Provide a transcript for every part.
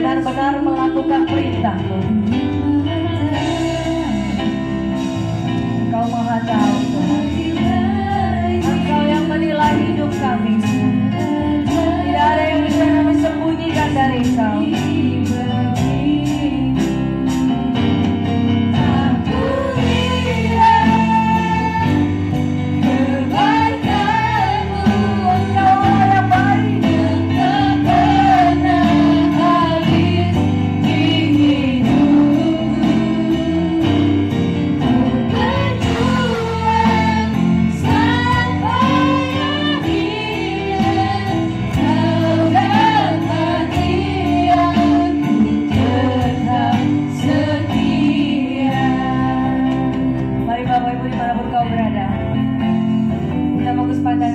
benar-benar melakukan perintah-Mu. Engkau Maha Tahu, Tuhan. Engkau yang menilai hidup kami. Tidak ada yang bisa kami sembunyikan dari Engkau.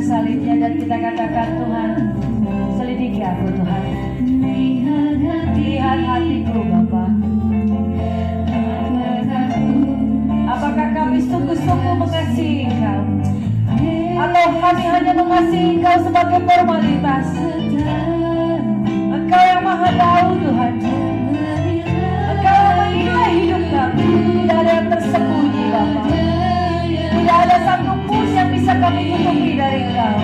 Salibnya dan kita katakan, Tuhan, selidiki aku, Tuhan. Lihat hatiku, Bapa. Apakah kami sungguh-sungguh mengasihi Engkau, atau kami hanya mengasihi Engkau sebagai formalitas? Engkau yang Maha Tahu, Tuhan. Engkau yang menilai hidup kami. Tidak ada yang tersembunyi, Bapa. Tidak ada satu pun yang bisa kami tutupi dari Engkau.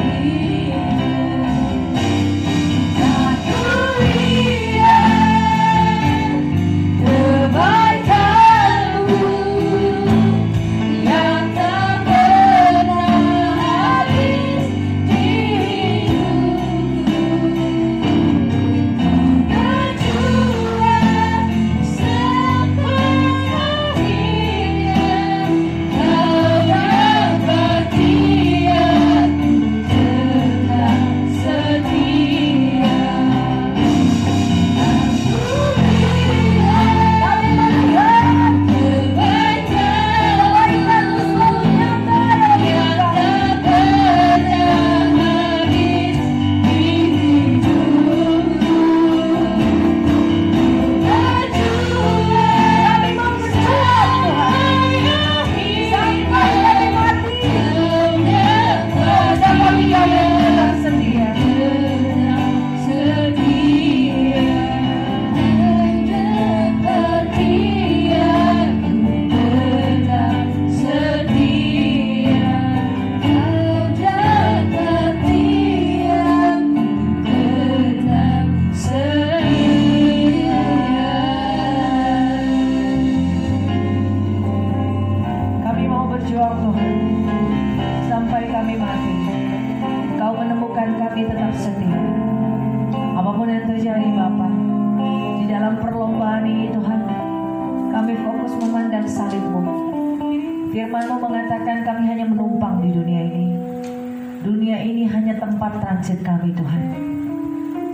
tempat transit kami Tuhan.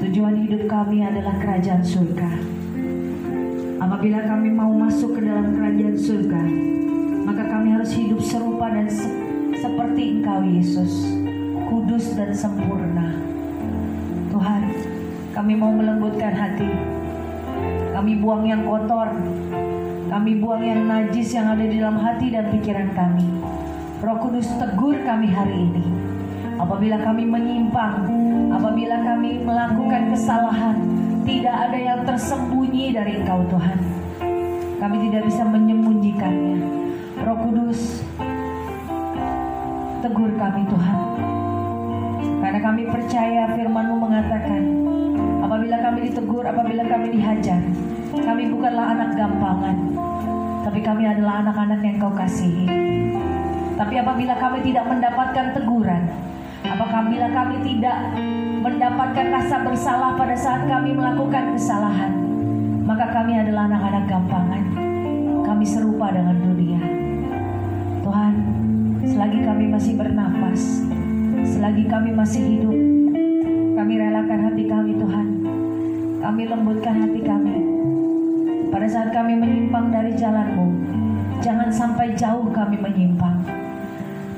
Tujuan hidup kami adalah kerajaan surga. Apabila kami mau masuk ke dalam kerajaan surga, maka kami harus hidup serupa dan seperti Engkau Yesus, kudus dan sempurna. Tuhan, kami mau melembutkan hati. Kami buang yang kotor, kami buang yang najis yang ada di dalam hati dan pikiran kami. Roh Kudus tegur kami hari ini. Apabila kami menyimpang, apabila kami melakukan kesalahan, tidak ada yang tersembunyi dari Engkau Tuhan. Kami tidak bisa menyembunyikannya. Roh Kudus, tegur kami Tuhan. Karena kami percaya firman-Mu mengatakan, apabila kami ditegur, apabila kami dihajar, kami bukanlah anak gampangan, tapi kami adalah anak-anak yang Kau kasihi. Tapi apabila kami tidak mendapatkan teguran, apabila kami tidak mendapatkan rasa bersalah pada saat kami melakukan kesalahan, maka kami adalah anak-anak gampangan. Kami serupa dengan dunia. Tuhan, selagi kami masih bernafas, selagi kami masih hidup, kami relakan hati kami Tuhan. Kami lembutkan hati kami. Pada saat kami menyimpang dari jalan-Mu, jangan sampai jauh kami menyimpang.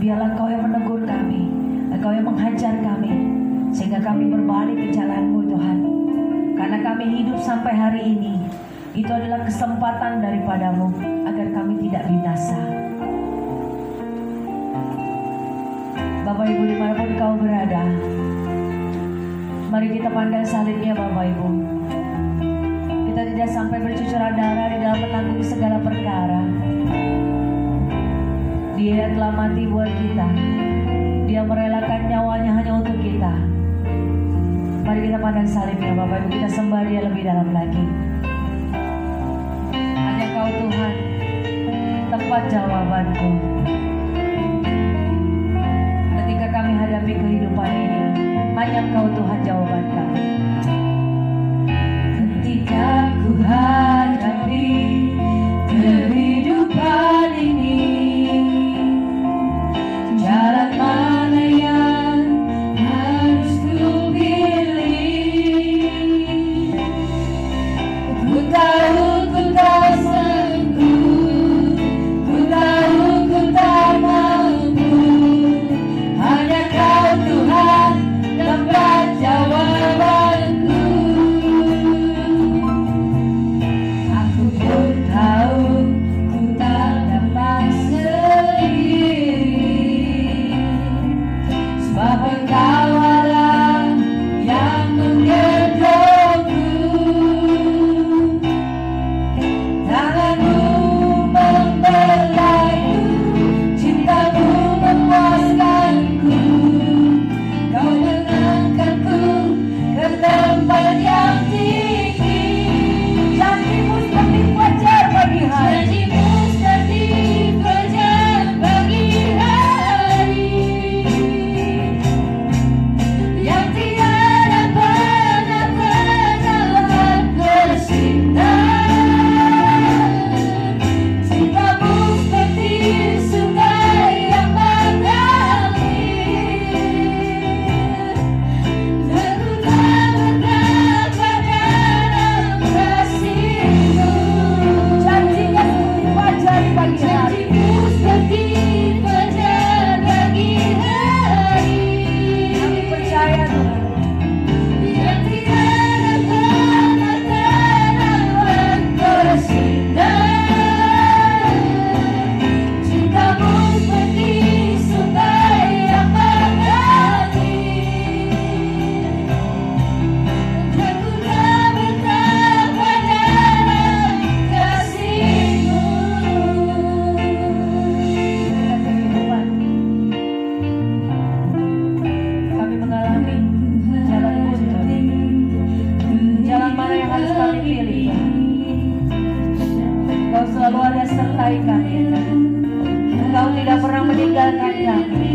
Biarlah Engkau yang menegur kami, Engkau yang menghajar kami, sehingga kami berbalik ke jalan-Mu Tuhan. Karena kami hidup sampai hari ini, itu adalah kesempatan daripada-Mu agar kami tidak binasa. Bapak Ibu dimanapun Kau berada, mari kita pandang salibnya Bapak Ibu. Kita tidak sampai bercucuran darah di dalam menanggung segala perkara. Dia telah mati buat kita. Dia merelakan nyawanya hanya untuk kita. Mari kita pandang salibnya Bapak Ibu. Kita sembah Dia lebih dalam lagi. Hanya Kau Tuhan, tempat jawabanku. Ketika kami hadapi kehidupan ini, hanya Kau Tuhan jawaban kami. Ketika ku hadapi kehidupan ini, jalan mana yang harus ku pilih? Ku tahu ku tak sanggup, ku tahu ku tak mampu. Hanya Kau Tuhan tempat jawabanku. Aku pun tahu ku tak dapat sendiri, sebab Engkau Allah yang menggendongku. Tangan-Mu membelaiku, cinta-Mu memuaskanku. Kau mengangkatku ke tempat yang tinggi. Janji-Mu seperti fajar pagi hari. Janji-Mu seperti fajar pagi hari, yang tiada pernah bersinar. Cinta-Mu seperti sungai yang mengalir. Aku tak betapa dalam kasih-Mu. Janjinya seperti fajar pagi hari. Janji-Mu seperti fajar pagi hari. Kami percaya Tuhan. Yang tiada pernah terlambat bersinar. Cinta-Mu seperti sungai yang mengalir. Aku tak betapa dalam kasih-Mu. Kehidupan kami mengalami jalan buntu. Jalan mana yang harus kami pilih? Kau selalu ada sertai kami. Engkau tidak pernah meninggalkan kami.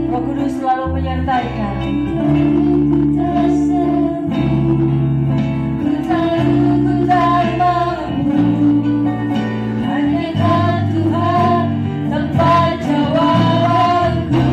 Roh Kudus selalu menyertai kami. Ku tahu ku tak mampu, hanya Kau Tuhan tempat jawabanku.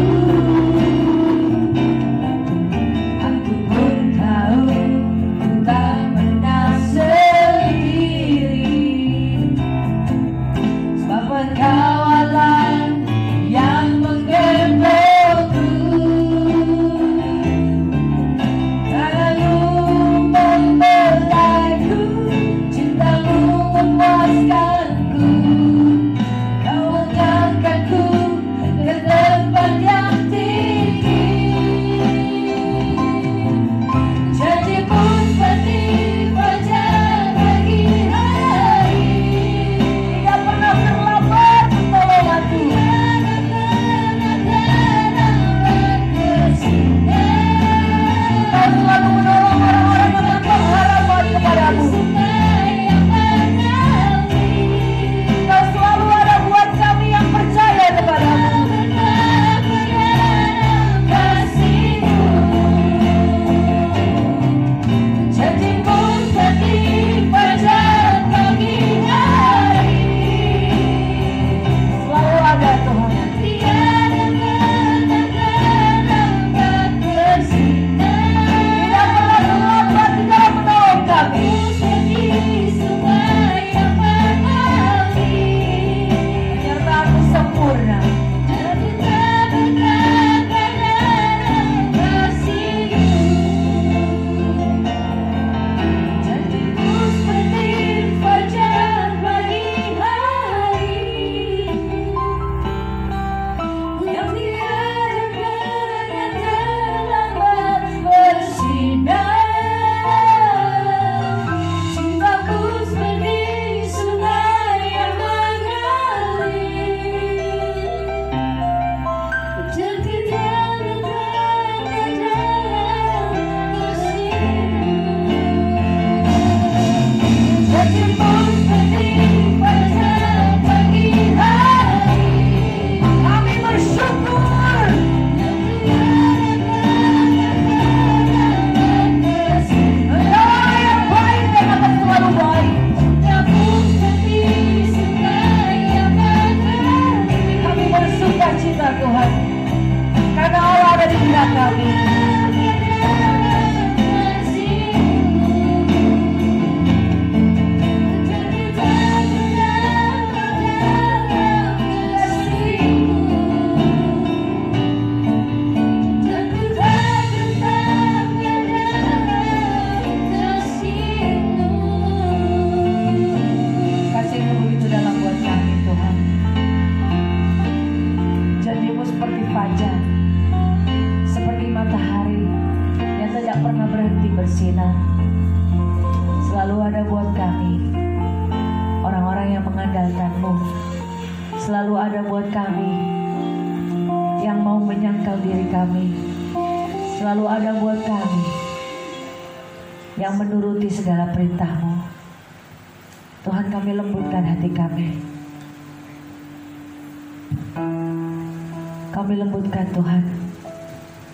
Tuhan. Karena Allah ada di pihak kami. Bersinar selalu ada buat kami, orang-orang yang mengandalkan-Mu. Selalu ada buat kami yang mau menyangkal diri kami. Selalu ada buat kami yang menuruti segala perintah-Mu. Tuhan, kami lembutkan hati kami. Kami lembutkan Tuhan.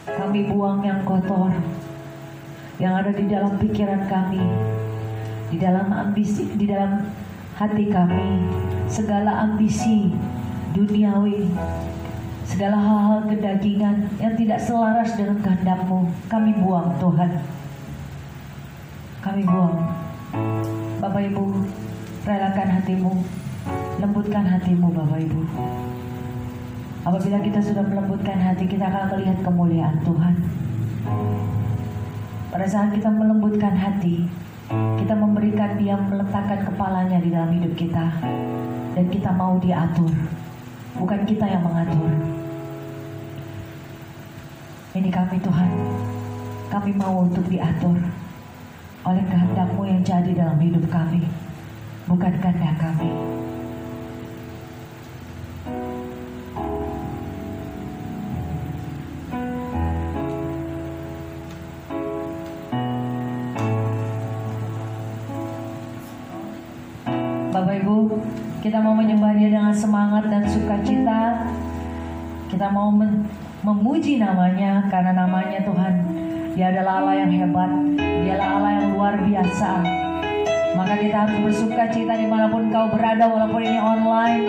Kami buang yang kotor yang ada di dalam pikiran kami, di dalam ambisi, di dalam hati kami, segala ambisi duniawi, segala hal-hal kedagingan yang tidak selaras dengan kehendak-Mu, kami buang Tuhan. Kami buang. Bapak Ibu, relakan hatimu, lembutkan hatimu Bapak Ibu. Apabila kita sudah melembutkan hati, kita akan melihat kemuliaan Tuhan. Pada saat kita melembutkan hati, kita memberikan Dia meletakkan kepalanya di dalam hidup kita. Dan kita mau diatur, bukan kita yang mengatur. Ini kami Tuhan, kami mau untuk diatur oleh kehendak-Mu yang jadi dalam hidup kami, bukan kehendak kami. Bapak Ibu, kita mau menyembah Dia dengan semangat dan sukacita. Kita mau memuji namanya, karena namanya Tuhan, Dia adalah Allah yang hebat, Dialah Allah yang luar biasa. Maka kita harus bersukacita dimanapun kau berada, walaupun ini online.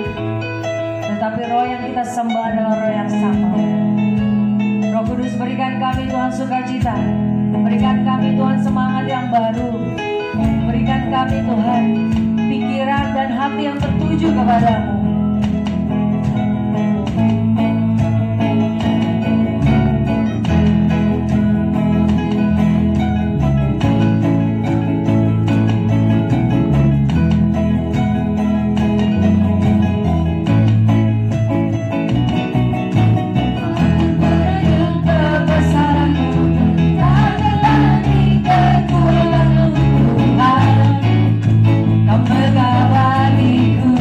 Tetapi roh yang kita sembah adalah roh yang sama. Roh Kudus, berikan kami Tuhan sukacita, berikan kami Tuhan semangat yang baru, berikan kami Tuhan pikiran dan hati yang tertuju kepada-Mu. Kau mengawaliku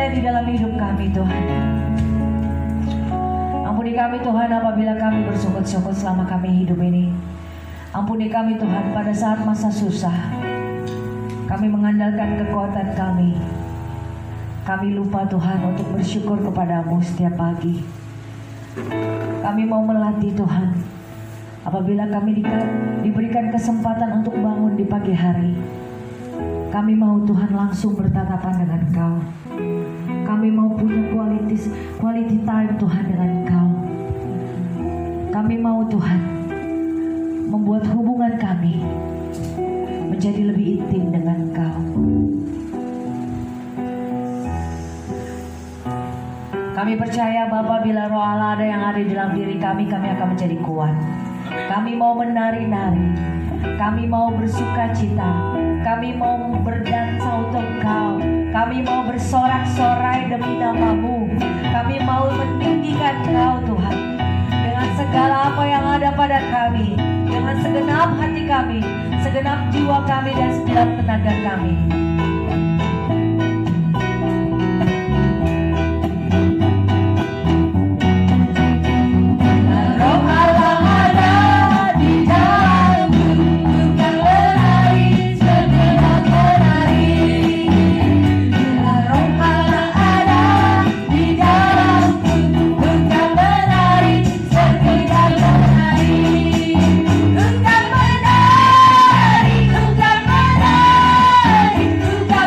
ada di dalam hidup kami Tuhan. Ampuni kami Tuhan apabila kami bersungut-sungut selama kami hidup ini. Ampuni kami Tuhan pada saat masa susah. Kami mengandalkan kekuatan kami. Kami lupa Tuhan untuk bersyukur kepadamu setiap pagi. Kami mau melatih Tuhan. Apabila kami diberikan kesempatan untuk bangun di pagi hari, kami mau Tuhan langsung bertatapan dengan Engkau. Kami mau punya quality time Tuhan dengan Engkau. Kami mau Tuhan membuat hubungan kami menjadi lebih intim dengan Engkau. Kami percaya Bapa, bila roh Allah ada yang ada di dalam diri kami, kami akan menjadi kuat. Kami mau menari-nari, kami mau bersuka cita, kami mau berdansa untuk Engkau, kami mau bersorak-sorai demi nama-Mu, kami mau meninggikan Engkau Tuhan, dengan segala apa yang ada pada kami, dengan segenap hati kami, segenap jiwa kami dan segenap tenaga kami. Engkau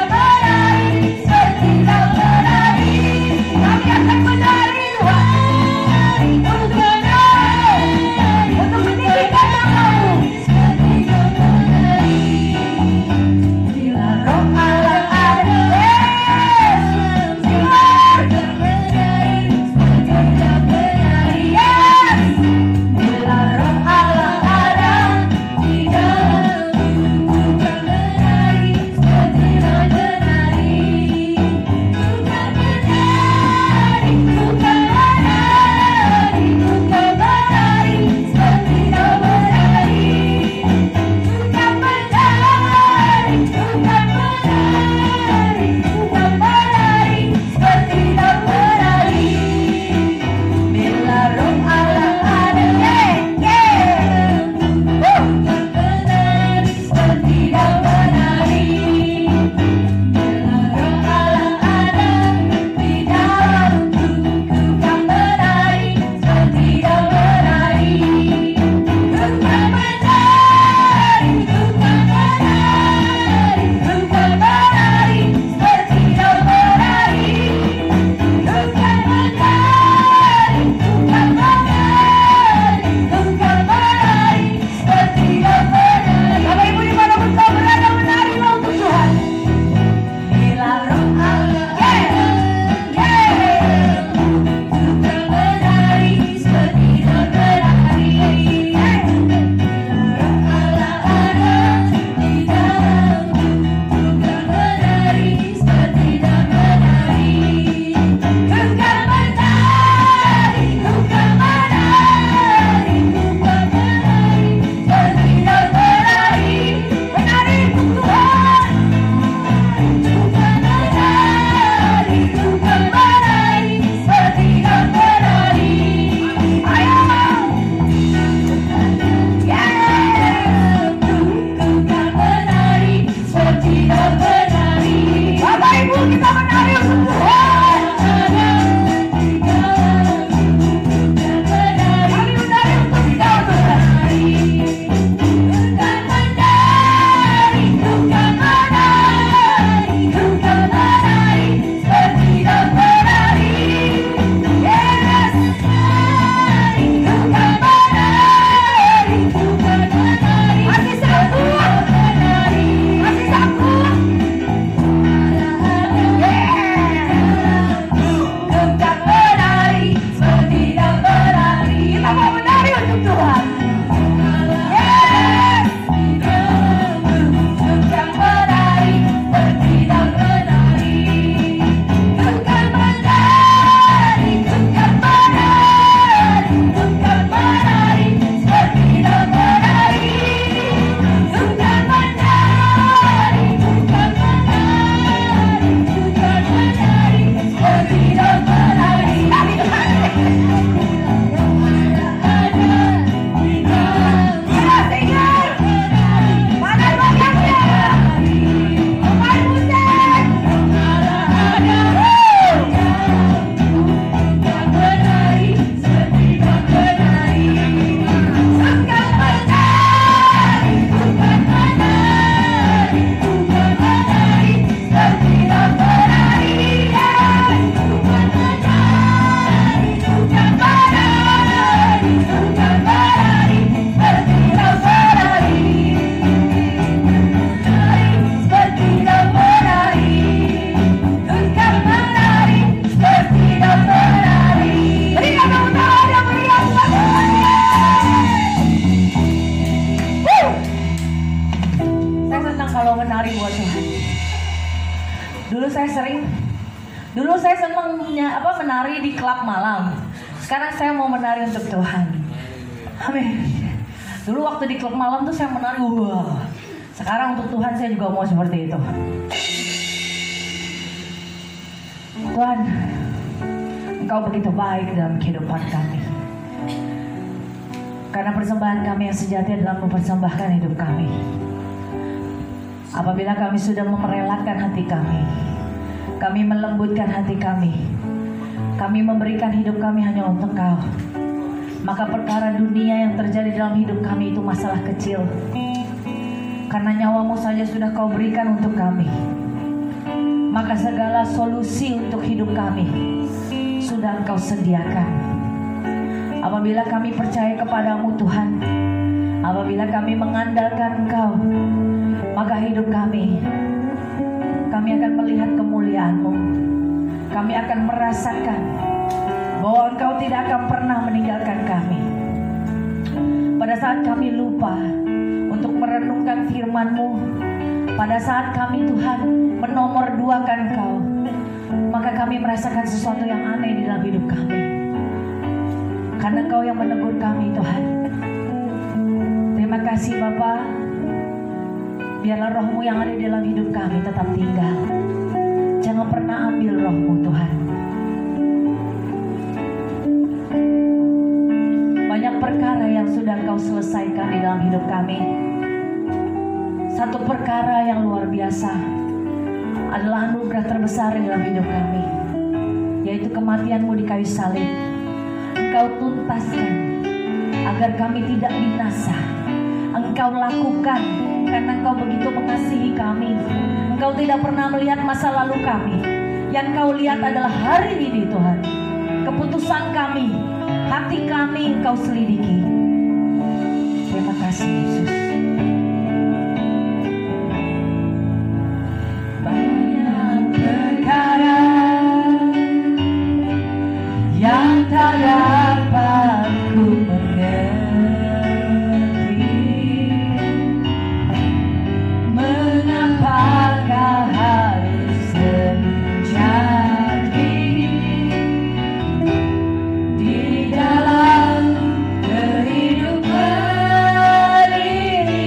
Dulu saya senangnya menari di klub malam. Sekarang saya mau menari untuk Tuhan. Amin. Dulu waktu di klub malam tuh saya menari, wah. Sekarang untuk Tuhan saya juga mau seperti itu. Tuhan, Engkau begitu baik dalam kehidupan kami. Karena persembahan kami yang sejati adalah mempersembahkan hidup kami. Apabila kami sudah merelakan hati kami melembutkan hati kami memberikan hidup kami hanya untuk Kau, maka perkara dunia yang terjadi dalam hidup kami itu masalah kecil. Karena nyawamu saja sudah Kau berikan untuk kami, maka segala solusi untuk hidup kami sudah Engkau sediakan. Apabila kami percaya kepadamu Tuhan, apabila kami mengandalkan Engkau, maka hidup kami akan melihat kemuliaan-Mu. Kami akan merasakan bahwa Engkau tidak akan pernah meninggalkan kami. Pada saat kami lupa untuk merenungkan firman-Mu, pada saat kami Tuhan menomorduakan Engkau, maka kami merasakan sesuatu yang aneh di dalam hidup kami. Karena Engkau yang menegur kami Tuhan. Terima kasih Bapa. Biarlah roh-Mu yang ada di dalam hidup kami tetap tinggal. Jangan pernah ambil roh-Mu Tuhan. Banyak perkara yang sudah Engkau selesaikan di dalam hidup kami. Satu perkara yang luar biasa adalah anugerah terbesar di dalam hidup kami, yaitu kematian-Mu di kayu salib. Engkau tuntaskan agar kami tidak binasa. Engkau lakukan karena Engkau begitu mengasihi kami. Engkau tidak pernah melihat masa lalu kami. Yang Engkau lihat adalah hari ini Tuhan. Keputusan kami, hati kami Engkau selidiki. Terima kasih Yesus. Banyak perkara yang tak dapat ku mengerti. Apakah harus terjadi di dalam kehidupan ini?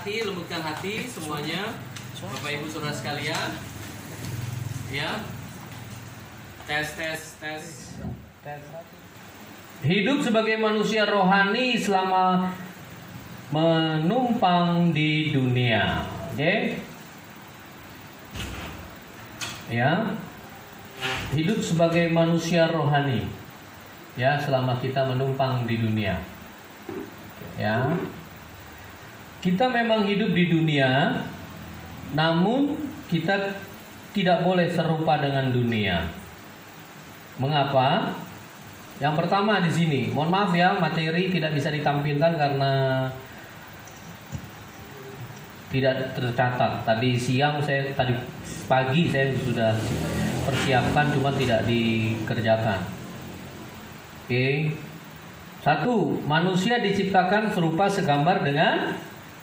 hati, lembutkan hati semuanya, Bapak Ibu Saudara sekalian. Ya. Tes. Hidup sebagai manusia rohani selama menumpang di dunia. Oke? Ya. Hidup sebagai manusia rohani. Ya, selama kita menumpang di dunia. Ya. Kita memang hidup di dunia, namun kita tidak boleh serupa dengan dunia. Mengapa? Yang pertama di sini, mohon maaf ya, materi tidak bisa ditampilkan karena tidak tercatat. Tadi pagi saya sudah persiapkan, cuma tidak dikerjakan. Oke. 1. Manusia diciptakan serupa segambar dengan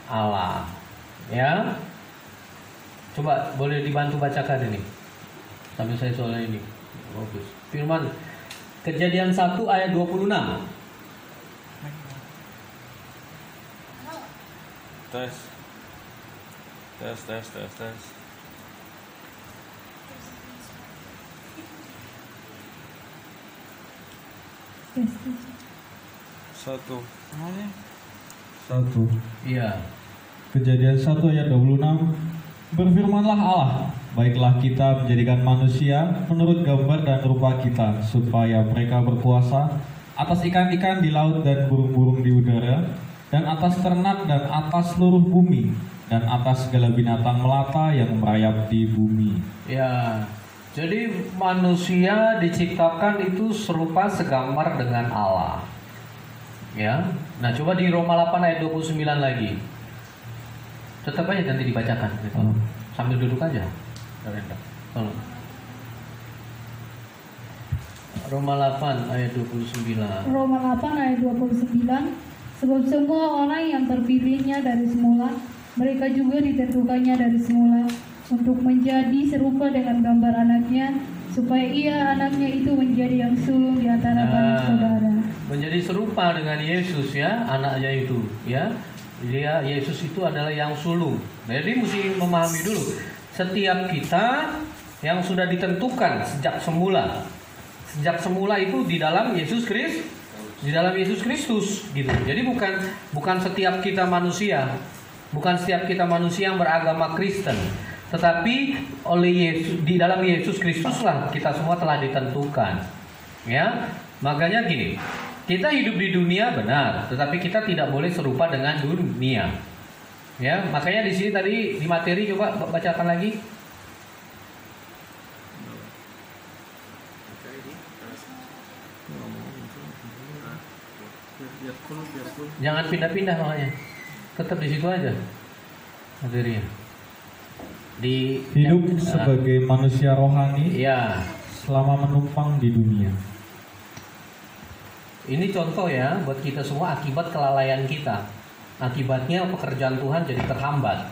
Allah. Ya. Coba boleh dibantu bacakan ini. Sambil saya soal ini. Bagus. Firman Kejadian 1 ayat 26. Tes. Satu. Iya. Kejadian 1 ayat 26. Berfirmanlah Allah, baiklah kita menjadikan manusia menurut gambar dan rupa kita, supaya mereka berkuasa atas ikan-ikan di laut dan burung-burung di udara, dan atas ternak dan atas seluruh bumi, dan atas segala binatang melata yang merayap di bumi. Ya. Jadi manusia diciptakan itu serupa segambar dengan Allah. Ya. Nah, coba di Roma 8 ayat 29 lagi. Tetap aja nanti dibacakan gitu. Sambil duduk aja. Tolong. Roma 8 ayat 29. Roma 8 ayat 29. Sebab semua orang yang terpilihnya dari semula, mereka juga ditentukannya dari semula untuk menjadi serupa dengan gambar anaknya, supaya ia anaknya itu menjadi yang sulung di antara banyak saudara. Menjadi serupa dengan Yesus ya, anaknya itu ya. Dia Yesus itu adalah yang sulung. Jadi mesti memahami dulu, setiap kita yang sudah ditentukan sejak semula. Sejak semula itu di dalam Yesus Kristus, di dalam Yesus Kristus gitu. Jadi bukan setiap kita manusia, bukan setiap kita manusia yang beragama Kristen, tetapi oleh Yesus, di dalam Yesus Kristus lah kita semua telah ditentukan. Ya, makanya gini. Kita hidup di dunia benar, tetapi kita tidak boleh serupa dengan dunia. Ya, makanya di sini tadi di materi coba bacakan lagi. Jangan pindah-pindah makanya. Tetap di situ aja materinya. Di Hidup sebagai manusia rohani ya, selama menumpang di dunia. Ini contoh ya buat kita semua akibat kelalaian kita. Akibatnya pekerjaan Tuhan jadi terhambat.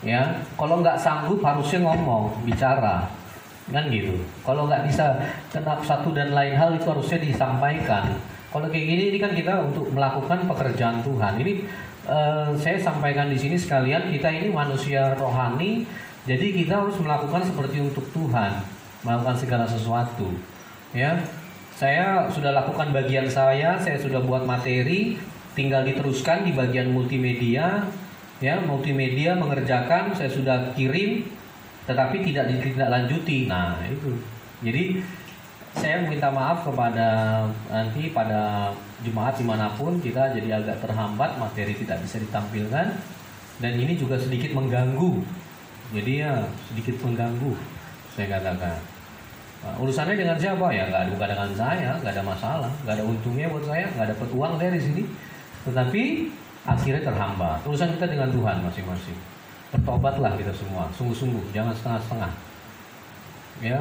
Ya, kalau nggak sanggup harusnya ngomong, bicara, kan gitu. Kalau nggak bisa kena satu dan lain hal itu harusnya disampaikan. Kalau kayak gini ini kan kita untuk melakukan pekerjaan Tuhan. Ini saya sampaikan di sini sekalian, kita ini manusia rohani, jadi kita harus melakukan seperti untuk Tuhan, melakukan segala sesuatu. Ya. Saya sudah lakukan bagian saya sudah buat materi, tinggal diteruskan di bagian multimedia. Ya, multimedia mengerjakan, saya sudah kirim, tetapi tidak ditindaklanjuti. Nah, itu. Jadi saya minta maaf kepada nanti pada jemaat dimanapun kita jadi agak terhambat, materi tidak bisa ditampilkan, dan ini juga sedikit mengganggu. Jadi ya sedikit mengganggu, saya katakan. Nah, urusannya dengan siapa ya? Bukan dengan saya, nggak ada masalah, nggak ada untungnya buat saya, nggak dapat uang dari sini. Tetapi akhirnya terhambat. Urusan kita dengan Tuhan masing-masing. Bertobatlah kita semua, sungguh-sungguh, jangan setengah-setengah. Ya,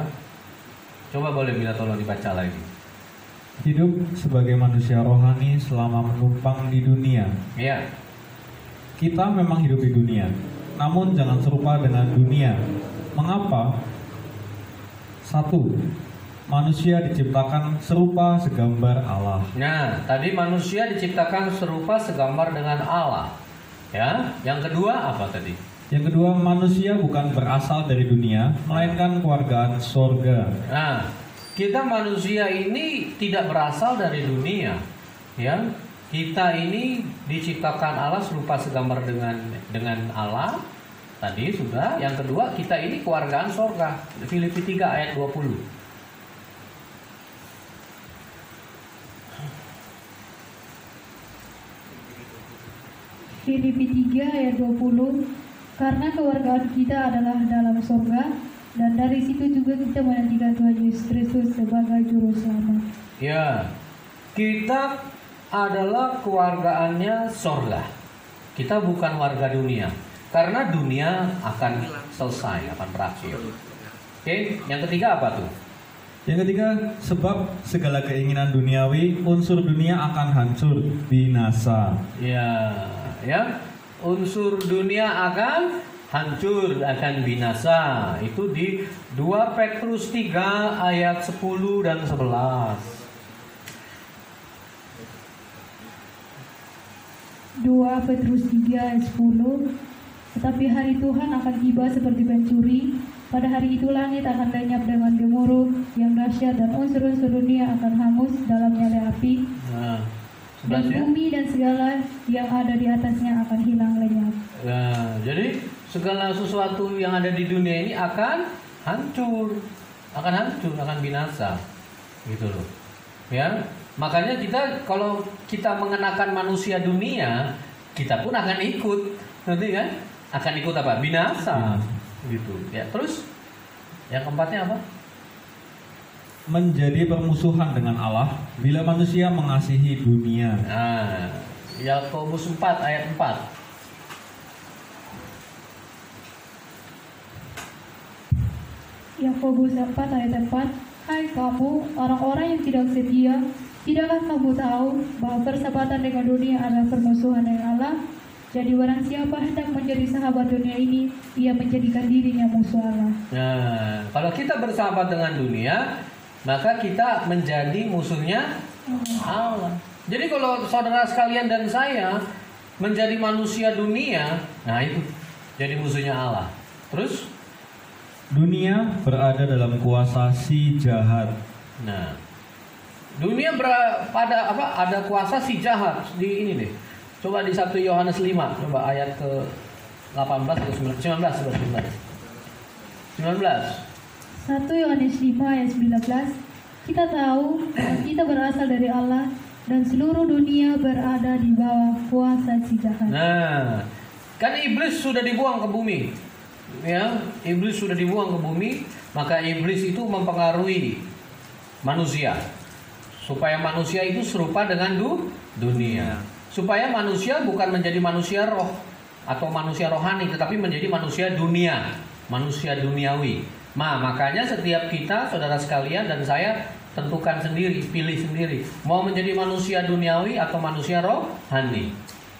coba boleh minta tolong dibaca lagi. Hidup sebagai manusia rohani selama menumpang di dunia. Ya. Kita memang hidup di dunia, namun jangan serupa dengan dunia. Mengapa? 1. Manusia diciptakan serupa segambar Allah. Nah, tadi manusia diciptakan serupa segambar dengan Allah. Ya, yang kedua apa tadi? Yang kedua, manusia bukan berasal dari dunia, melainkan kewargaan sorga. Nah, kita manusia ini tidak berasal dari dunia, ya. Kita ini diciptakan Allah serupa segambar dengan Allah. Tadi sudah. Yang kedua, kita ini kewargaan sorga. Filipi 3 ayat 20. Filipi 3 ayat 20, karena kewargaan kita adalah dalam sorga, dan dari situ juga kita menantikan Tuhan Yesus Kristus sebagai juru selamat. Ya, kita adalah kewargaannya sorga. Kita bukan warga dunia, karena dunia akan selesai, akan berakhir. Oke, yang ketiga apa tuh? Yang ketiga, sebab segala keinginan duniawi, unsur dunia akan hancur, binasa. Ya, unsur dunia akan hancur, akan binasa. Itu di 2 Petrus 3 ayat 10 dan 11. 2 Petrus 3 ayat 10, tetapi hari Tuhan akan tiba seperti pencuri. Pada hari itu langit akan lenyap dengan gemuruh yang dahsyat, dan unsur-unsur dunia akan hangus dalam nyala api. Nah, Dan bumi dan segala yang ada di atasnya akan hilang lenyap. Nah, jadi segala sesuatu yang ada di dunia ini akan hancur, akan binasa, gitu loh. Ya, makanya kita kalau kita mengenakan manusia dunia, kita pun akan ikut, nanti kan? Akan ikut apa? Binasa, gitu. Ya, terus yang keempatnya apa? Menjadi permusuhan dengan Allah bila manusia mengasihi dunia. Nah, Yakobus 4 ayat 4. Yakobus 4 ayat 4, hai kamu orang-orang yang tidak setia, tidakkah kamu tahu bahwa persahabatan dengan dunia adalah permusuhan dengan Allah? Jadi barang siapa hendak menjadi sahabat dunia ini, ia menjadikan dirinya musuh Allah. Nah, kalau kita bersahabat dengan dunia, maka kita menjadi musuhnya Allah. Jadi kalau saudara sekalian dan saya menjadi manusia dunia, nah itu jadi musuhnya Allah. Terus dunia berada dalam kuasa si jahat. nah, dunia ada kuasa si jahat di ini deh. Coba di 1 Yohanes 5, coba ayat ke 18 atau 19. 1 Yohanes 5 ayat 19, kita tahu bahwa kita berasal dari Allah dan seluruh dunia berada di bawah kuasa si jahat. Nah, kan iblis sudah dibuang ke bumi. Ya, iblis sudah dibuang ke bumi, maka iblis itu mempengaruhi manusia. Supaya manusia itu serupa dengan dunia. Supaya manusia bukan menjadi manusia roh atau manusia rohani, tetapi menjadi manusia dunia, manusia duniawi. Makanya setiap kita, saudara sekalian dan saya, tentukan sendiri, pilih sendiri, mau menjadi manusia duniawi atau manusia rohani.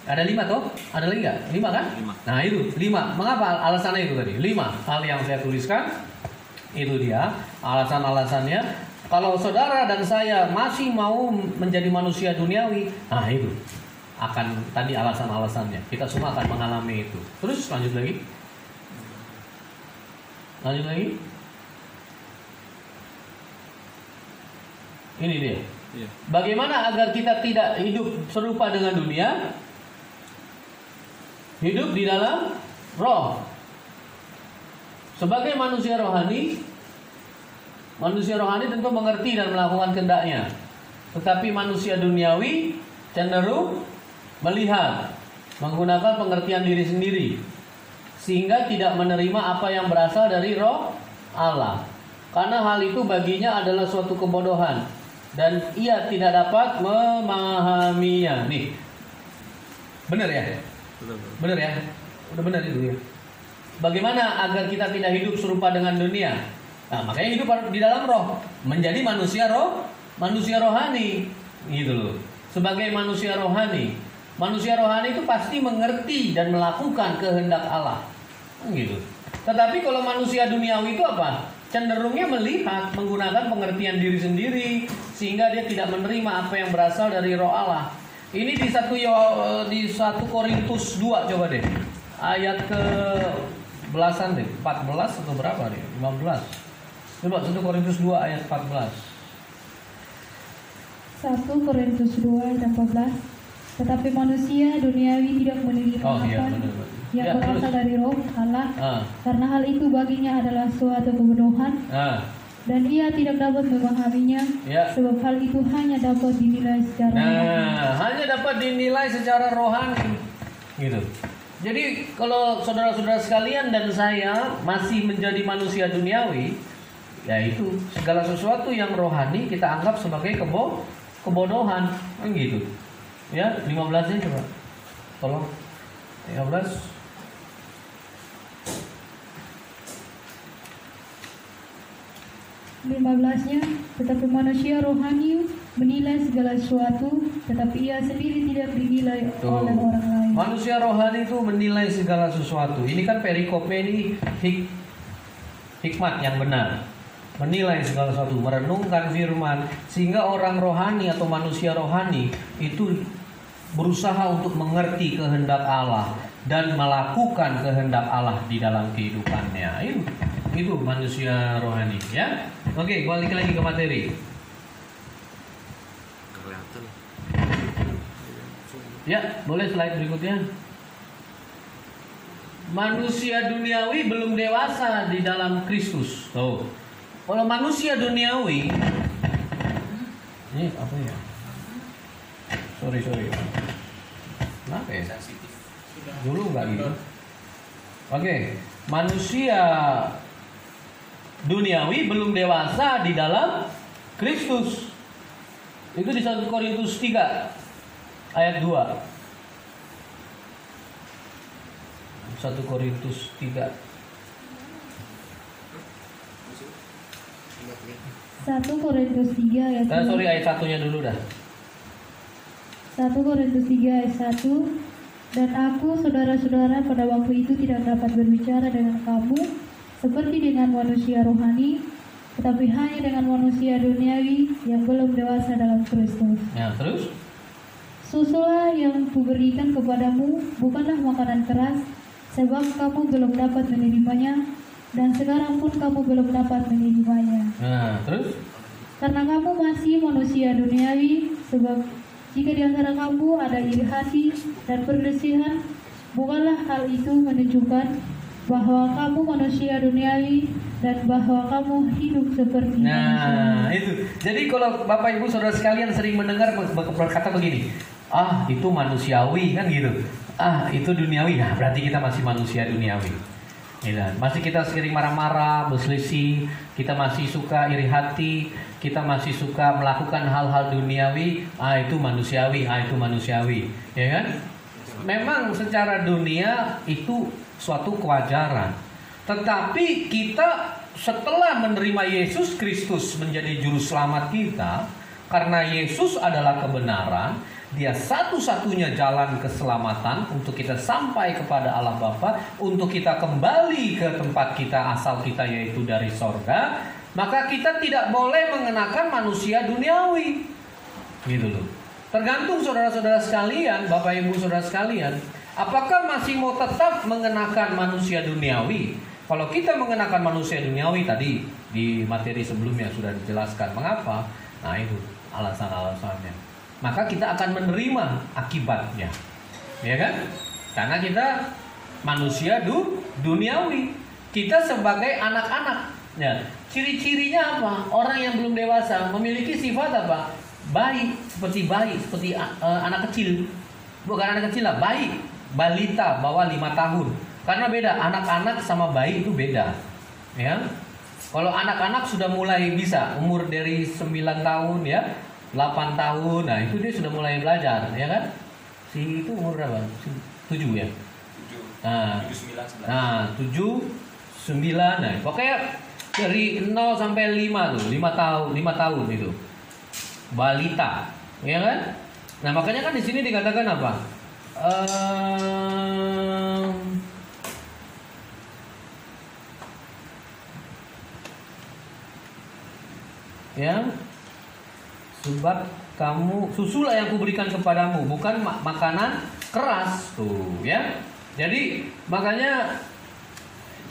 Ada 5 toh? Ada lagi nggak? 5 kan? 5. Nah itu 5. Mengapa alasannya itu tadi? 5 hal yang saya tuliskan. Itu dia alasan-alasannya. Kalau saudara dan saya masih mau menjadi manusia duniawi, nah itu akan tadi alasan-alasannya. Kita semua akan mengalami itu. Terus lanjut lagi. Ini dia. Iya. Bagaimana agar kita tidak hidup serupa dengan dunia? Hidup di dalam roh. Sebagai manusia rohani tentu mengerti dan melakukan kehendaknya. Tetapi manusia duniawi cenderung melihat, menggunakan pengertian diri sendiri, sehingga tidak menerima apa yang berasal dari roh Allah. Karena hal itu baginya adalah suatu kebodohan, dan ia tidak dapat memahaminya. Nih, benar ya? Benar ya? Udah benar itu ya. Bagaimana agar kita tidak hidup serupa dengan dunia? Nah, makanya hidup di dalam roh, menjadi manusia rohani, gitu loh. Sebagai manusia rohani itu pasti mengerti dan melakukan kehendak Allah, gitu. Tetapi kalau manusia duniawi itu apa? Cenderungnya melihat, menggunakan pengertian diri sendiri, sehingga dia tidak menerima apa yang berasal dari roh Allah. Ini di 1 Korintus 2 coba deh. Ayat ke belasan deh, 14 atau berapa deh? 15. Coba 1 Korintus 2 ayat 14. 1 Korintus 2 ayat 14. Tetapi manusia duniawi tidak menerima Oh iya, apa benar. yang Ya, berasal terus. dari roh Allah, Ah, karena hal itu baginya adalah suatu kebodohan, ah, dan ia tidak dapat memahaminya, ya. sebab hal itu hanya dapat dinilai secara Nah, hanya dapat dinilai secara rohani, gitu. Jadi kalau saudara-saudara sekalian dan saya masih menjadi manusia duniawi, yaitu segala sesuatu yang rohani kita anggap sebagai kebodohan, kan gitu. Ya, 15-nya coba. Tolong. 15. nya, tetapi manusia rohani menilai segala sesuatu, tetapi ia sendiri tidak dinilai Tuh. oleh orang lain. Manusia rohani itu menilai segala sesuatu. Ini kan perikope ini hikmat yang benar. Menilai segala sesuatu, merenungkan firman, sehingga orang rohani atau manusia rohani itu berusaha untuk mengerti kehendak Allah dan melakukan kehendak Allah di dalam kehidupannya. Itu manusia rohani, ya. Oke, balik lagi ke materi. Kelihatan. Ya, boleh slide berikutnya. Manusia duniawi belum dewasa di dalam Kristus. Tuh. Kalau manusia duniawi, ini apa ya? Sorry. Kenapa ya? Dulu nggak gitu. Oke, manusia duniawi belum dewasa di dalam Kristus. Itu di 1 Korintus 3 ayat 2. 1 Korintus 3. 1 Korintus 3 ayat 2. Sorry, ayat satunya dulu dah. 1 Korintus 3 ayat 1. Dan aku, saudara-saudara, pada waktu itu tidak dapat berbicara dengan kamu seperti dengan manusia rohani, tetapi hanya dengan manusia duniawi yang belum dewasa dalam Kristus. Ya, terus? Susulah yang kuberikan kepadamu bukanlah makanan keras, sebab kamu belum dapat menerimanya, dan sekarang pun kamu belum dapat menerimanya. Nah, terus? Karena kamu masih manusia duniawi, sebab jika di antara kamu ada iri hati dan perselisihan, bukanlah hal itu menunjukkan bahwa kamu manusia duniawi dan bahwa kamu hidup seperti Nah, manusia. itu. Jadi kalau Bapak Ibu Saudara sekalian sering mendengar berkata begini, ah itu manusiawi kan gitu, ah itu duniawi, nah berarti kita masih manusia duniawi. Ya, masih kita sering marah-marah, berselisih, kita masih suka iri hati, kita masih suka melakukan hal-hal duniawi, ah itu manusiawi, ya kan? Memang secara dunia itu suatu kewajaran. Tetapi kita setelah menerima Yesus Kristus menjadi juru selamat kita, karena Yesus adalah kebenaran, Dia satu-satunya jalan keselamatan untuk kita sampai kepada Allah Bapa, untuk kita kembali ke tempat kita asal kita, yaitu dari sorga. Maka kita tidak boleh mengenakan manusia duniawi, gitu loh. Tergantung saudara-saudara sekalian, Bapak Ibu saudara sekalian, apakah masih mau tetap mengenakan manusia duniawi? Kalau kita mengenakan manusia duniawi, tadi di materi sebelumnya sudah dijelaskan mengapa. Nah itu alasan-alasannya. Maka kita akan menerima akibatnya, ya kan? Karena kita manusia duniawi. Kita sebagai anak-anak, ya. Ciri-cirinya apa? Orang yang belum dewasa memiliki sifat apa? Bayi, seperti anak kecil. Bukan anak kecil lah, bayi, balita bawah 5 tahun. Karena beda, anak-anak sama bayi itu beda, ya. Kalau anak-anak sudah mulai bisa umur dari 9 tahun, ya, 8 tahun, nah itu dia sudah mulai belajar, ya kan? Si itu umur berapa? 7 ya? 7, 9, nah pokoknya dari 0 sampai 5 tuh, 5 tahun itu. Balita, ya kan? Nah makanya kan di sini dikatakan apa? Ya, sebab susulah yang kuberikan kepadamu, bukan makanan keras tuh ya. Jadi makanya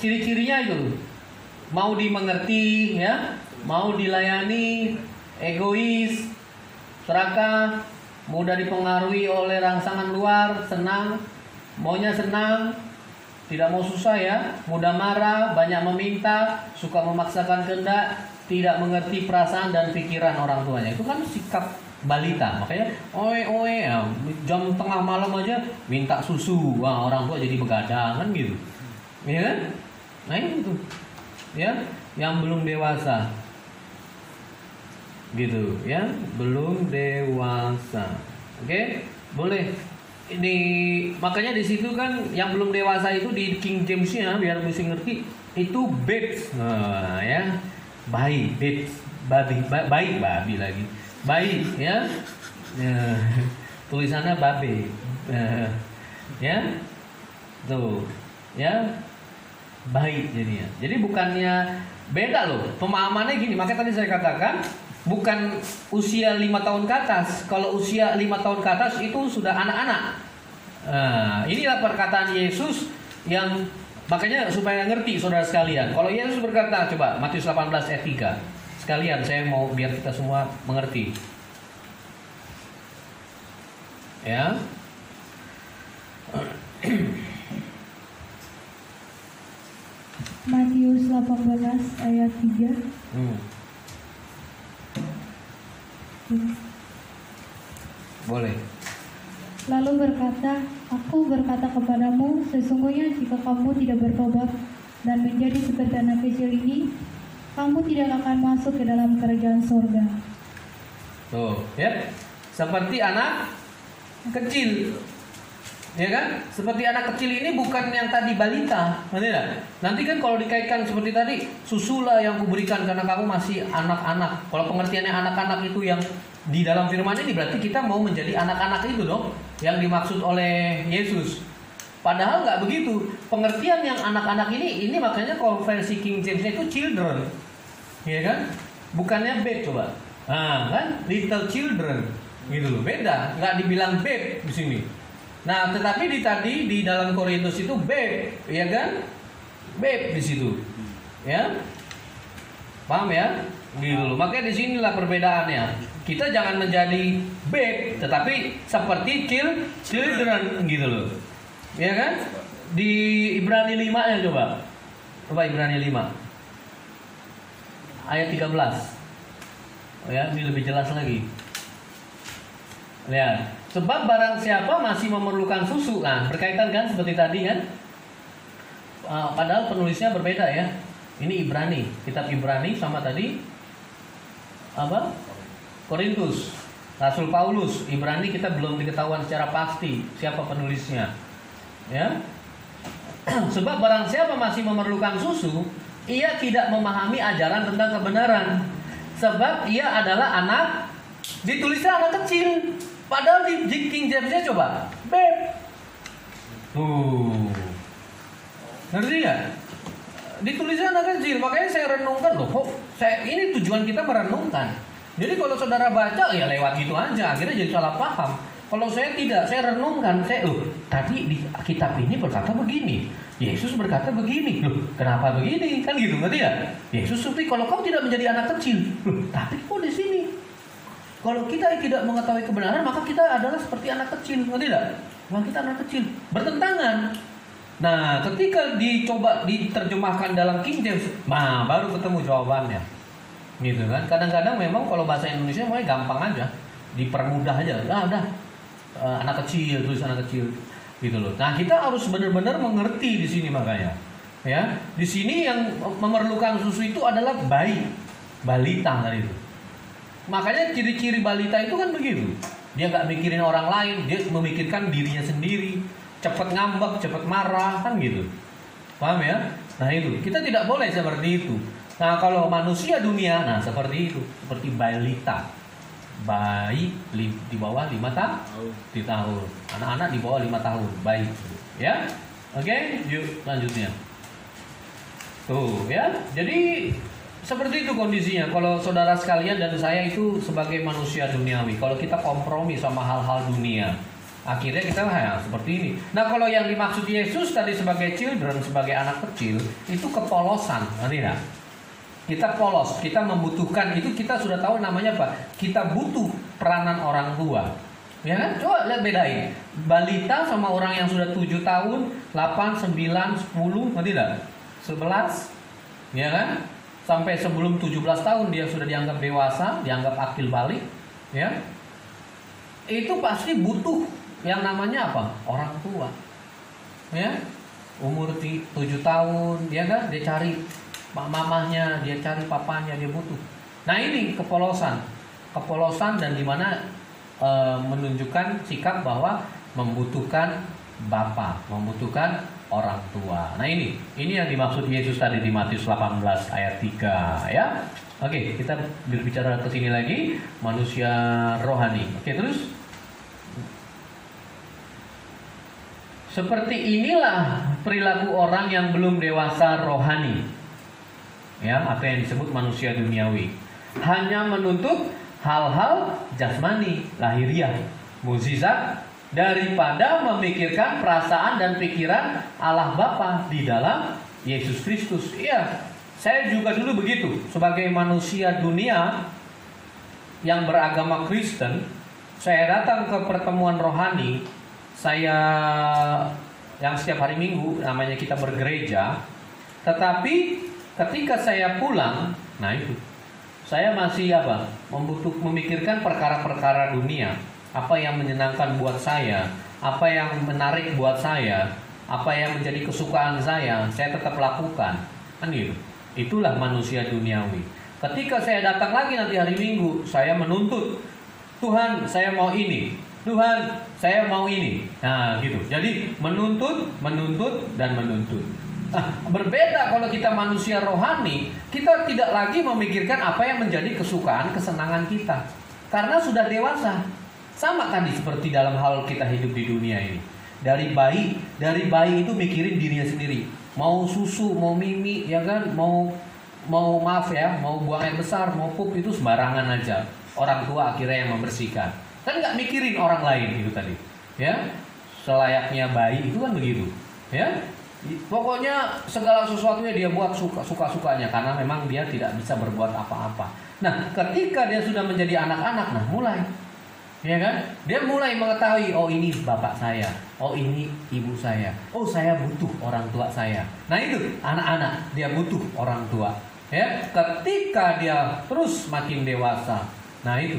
ciri-cirinya itu mau dimengerti ya, mau dilayani, egois, serakah, mudah dipengaruhi oleh rangsangan luar, senang, maunya senang, tidak mau susah ya, mudah marah, banyak meminta, suka memaksakan kehendak, tidak mengerti perasaan dan pikiran orang tuanya. Itu kan sikap balita. Makanya oe ya, jam tengah malam aja minta susu. Wah, orang tua jadi begadang kan gitu. Iya kan? Nah itu ya, yang belum dewasa. Gitu ya, belum dewasa. Oke, boleh. Ini makanya di situ kan yang belum dewasa itu di King James-nya biar mesti ngerti itu babes. Nah, ya. Bayi, babes, bayi lagi. Bayi ya. Tulisannya babe. Ya. Tuh. Ya. Bayi jadinya. Jadi bukannya beda loh. Pemahamannya gini, makanya tadi saya katakan bukan usia 5 tahun ke atas. Kalau usia 5 tahun ke atas itu sudah anak-anak. Nah, inilah perkataan Yesus yang makanya supaya ngerti saudara sekalian. Kalau Yesus berkata, coba Matius 18 ayat 3. Sekalian saya mau biar kita semua mengerti. Ya. Matius 18 ayat 3. Boleh. Lalu berkata, aku berkata kepadamu, sesungguhnya jika kamu tidak bertobat dan menjadi seperti anak kecil ini, kamu tidak akan masuk ke dalam kerajaan surga. Tuh, ya. Seperti anak kecil. Ya kan? Seperti anak kecil ini bukan yang tadi balita. Nanti kan kalau dikaitkan seperti tadi, susulah yang kuberikan karena kamu masih anak-anak. Kalau pengertiannya anak-anak itu yang di dalam firman ini berarti kita mau menjadi anak-anak itu dong, yang dimaksud oleh Yesus. Padahal nggak begitu. Pengertian yang anak-anak ini makanya kalau versi King James itu children. Ya kan? Bukannya babe coba. Nah, kan little children gitu loh. Beda, nggak dibilang babe di sini. Nah, tetapi di dalam Korintus itu babe, ya kan? Babe di situ. Ya. Paham ya? Gitu loh. Makanya di sinilah perbedaannya. Kita jangan menjadi babe, tetapi seperti children gitu loh. Ya kan? Di Ibrani 5 ya coba. Coba Ibrani 5. Ayat 13. Oh ya, ini lebih jelas lagi. Lihat. Sebab barang siapa masih memerlukan susu. Nah, berkaitan kan seperti tadi kan. Padahal penulisnya berbeda ya. Ini Ibrani, kitab Ibrani sama tadi apa? Korintus. Rasul Paulus, Ibrani kita belum diketahuan secara pasti siapa penulisnya. Ya. Sebab barang siapa masih memerlukan susu, ia tidak memahami ajaran tentang kebenaran. Sebab ia adalah anak, ditulisnya anak kecil. Padahal di King James-nya coba babe. Ngerti nggak? Ditulisnya anak kecil. Makanya saya renungkan loh. Ini tujuan kita merenungkan. Jadi kalau saudara baca ya lewat gitu aja. Akhirnya jadi salah paham. Kalau saya tidak, saya renungkan. Tadi di kitab ini berkata begini. Yesus berkata begini. Loh, kenapa begini? Kan gitu, ngerti ya? Yesus seperti kalau kau tidak menjadi anak kecil. Loh, tapi kok di sini? Kalau kita tidak mengetahui kebenaran, maka kita adalah seperti anak kecil, ngerti tidak? Maka kita anak kecil, bertentangan. Nah, ketika dicoba diterjemahkan dalam King James, nah baru ketemu jawabannya, gitu kan? Kadang-kadang memang kalau bahasa Indonesia mulai gampang aja, dipermudah aja. Anak kecil, tulis anak kecil, gitu loh. Nah, kita harus benar-benar mengerti di sini makanya, ya. Di sini yang memerlukan susu itu adalah bayi, balita tadi itu. Makanya ciri-ciri balita itu kan begitu. Dia nggak mikirin orang lain, dia memikirkan dirinya sendiri. Cepat ngambek, cepat marah, kan gitu. Paham ya? Nah itu, kita tidak boleh seperti itu. Nah kalau manusia dunia, nah seperti itu. Seperti balita. Bayi di bawah 5 tahun. Anak-anak di bawah 5 tahun. Bayi. Ya? Oke, yuk lanjutnya. Tuh ya. Jadi Seperti itu kondisinya. Kalau saudara sekalian dan saya itu sebagai manusia duniawi, kalau kita kompromi sama hal-hal dunia, akhirnya kita seperti ini. Nah, kalau yang dimaksud Yesus tadi sebagai children, sebagai anak kecil, itu kepolosan, tidak? Kita polos, kita membutuhkan itu, kita sudah tahu namanya apa? Kita butuh peranan orang tua. Ya kan? Coba lihat bedain. Balita sama orang yang sudah 7 tahun, 8, 9, 10, tidak? 11, ya kan? Sampai sebelum 17 tahun dia sudah dianggap dewasa, dianggap akil balik, ya. Itu pasti butuh yang namanya apa? Orang tua. Ya. Umur 7 tahun, ya kan? Dia cari mamahnya, dia cari papanya, dia butuh. Nah, ini kepolosan. Kepolosan dan dimana menunjukkan sikap bahwa membutuhkan bapa, membutuhkan orang tua. Nah, ini yang dimaksud Yesus tadi di Matius 18 ayat 3, ya. Oke, kita berbicara ke sini lagi, manusia rohani. Oke, terus seperti inilah perilaku orang yang belum dewasa rohani. Ya, apa yang disebut manusia duniawi. Hanya menuntut hal-hal jasmani, lahiriah, mukjizat, daripada memikirkan perasaan dan pikiran Allah Bapa di dalam Yesus Kristus. Iya, saya juga dulu begitu. Sebagai manusia dunia yang beragama Kristen, saya datang ke pertemuan rohani. Saya yang setiap hari Minggu, namanya kita bergereja. Tetapi ketika saya pulang, nah itu saya masih memikirkan perkara-perkara dunia. Apa yang menyenangkan buat saya, apa yang menarik buat saya, apa yang menjadi kesukaan saya tetap lakukan. Kan gitu. Itulah manusia duniawi. Ketika saya datang lagi nanti hari Minggu, saya menuntut, Tuhan, saya mau ini. Tuhan, saya mau ini. Nah, gitu. Jadi menuntut, dan menuntut. Nah, berbeda kalau kita manusia rohani, kita tidak lagi memikirkan apa yang menjadi kesukaan, kesenangan kita. Karena sudah dewasa. Sama tadi seperti dalam hal kita hidup di dunia ini. Dari bayi itu mikirin dirinya sendiri. Mau susu, mau mimi, ya kan? Mau maaf ya, mau buang air besar, mau pup, itu sembarangan aja. Orang tua akhirnya yang membersihkan. Kan nggak mikirin orang lain itu tadi. Ya, selayaknya bayi itu kan begitu. Ya. Pokoknya segala sesuatunya dia buat suka-sukanya karena memang dia tidak bisa berbuat apa-apa. Nah, ketika dia sudah menjadi anak-anak, nah mulai, ya kan? Dia mulai mengetahui, oh ini bapak saya, oh ini ibu saya, oh saya butuh orang tua saya. Nah itu anak-anak, dia butuh orang tua. Ya, ketika dia terus makin dewasa, nah itu,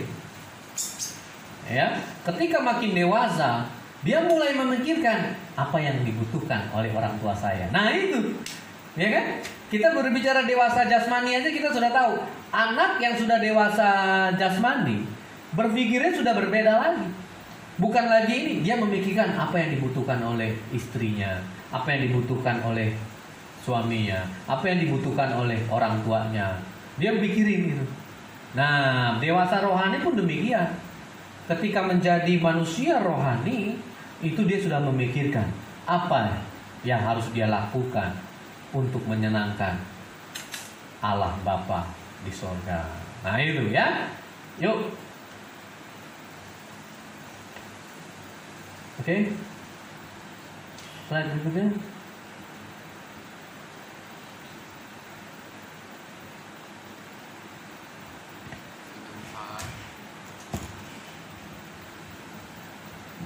ya, ketika makin dewasa. Dia mulai memikirkan apa yang dibutuhkan oleh orang tua saya. Nah itu, ya kan? Kita berbicara dewasa jasmani aja kita sudah tahu. Anak yang sudah dewasa jasmani berpikirnya sudah berbeda lagi. Bukan lagi ini, dia memikirkan apa yang dibutuhkan oleh istrinya, apa yang dibutuhkan oleh suaminya, apa yang dibutuhkan oleh orang tuanya. Dia pikirin gitu. Nah, dewasa rohani pun demikian. Ketika menjadi manusia rohani, itu dia sudah memikirkan apa yang harus dia lakukan untuk menyenangkan Allah Bapa di sorga. Nah itu ya. Yuk. Oke. Slide berikutnya.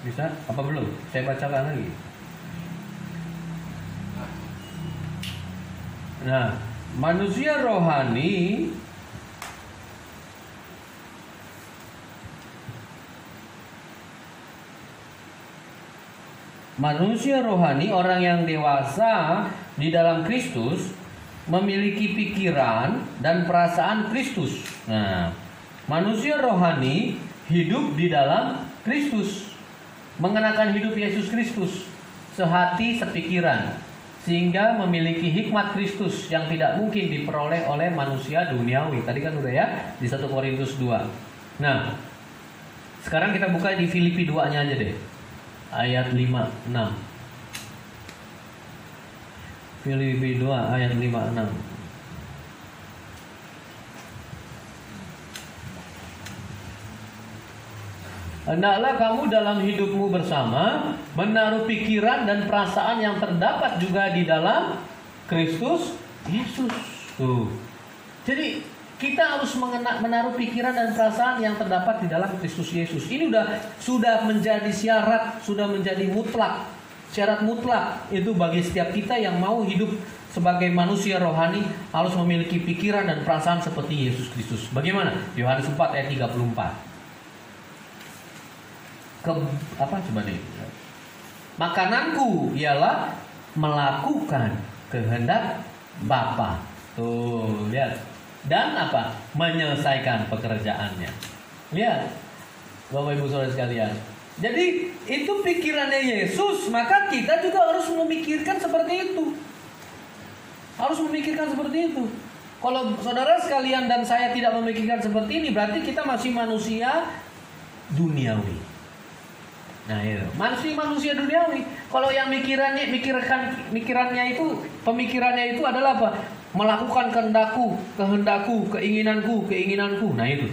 Bisa? Apa belum? Saya bacakan lagi. Nah, manusia rohani orang yang dewasa di dalam Kristus memiliki pikiran dan perasaan Kristus. Nah, manusia rohani hidup di dalam Kristus, mengenakan hidup Yesus Kristus, sehati sepikiran, sehingga memiliki hikmat Kristus yang tidak mungkin diperoleh oleh manusia duniawi. Tadi kan udah ya di 1 Korintus 2. Nah, sekarang kita buka di Filipi 2-nya aja deh. Ayat 5-6. Filipi 2 ayat 5-6. Hendaklah kamu dalam hidupmu bersama menaruh pikiran dan perasaan yang terdapat juga di dalam Kristus Yesus. Tuh. Jadi kita harus menaruh pikiran dan perasaan yang terdapat di dalam Kristus Yesus. Ini sudah menjadi syarat, sudah menjadi mutlak. Syarat mutlak itu bagi setiap kita yang mau hidup sebagai manusia rohani harus memiliki pikiran dan perasaan seperti Yesus Kristus. Bagaimana? Yohanes 4 ayat 34. Apa coba nih? Makananku ialah melakukan kehendak Bapa. Tuh, lihat. Dan apa? Menyelesaikan pekerjaannya. Lihat, Bapak Ibu Saudara sekalian. Jadi itu pikirannya Yesus, maka kita juga harus memikirkan seperti itu. Harus memikirkan seperti itu. Kalau saudara sekalian dan saya tidak memikirkan seperti ini, berarti kita masih manusia duniawi. Nah, itu manusia duniawi. Kalau yang pemikirannya itu adalah apa? Melakukan kehendakku, keinginanku. Nah, itu.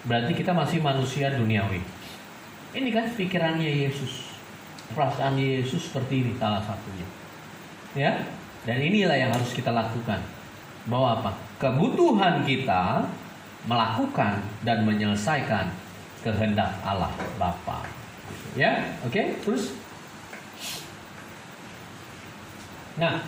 Berarti kita masih manusia duniawi. Ini kan pikirannya Yesus. Perasaan Yesus seperti ini salah satunya. Ya. Dan inilah yang harus kita lakukan. Bahwa apa? Kebutuhan kita melakukan dan menyelesaikan kehendak Allah Bapa. Ya, oke. Terus, nah,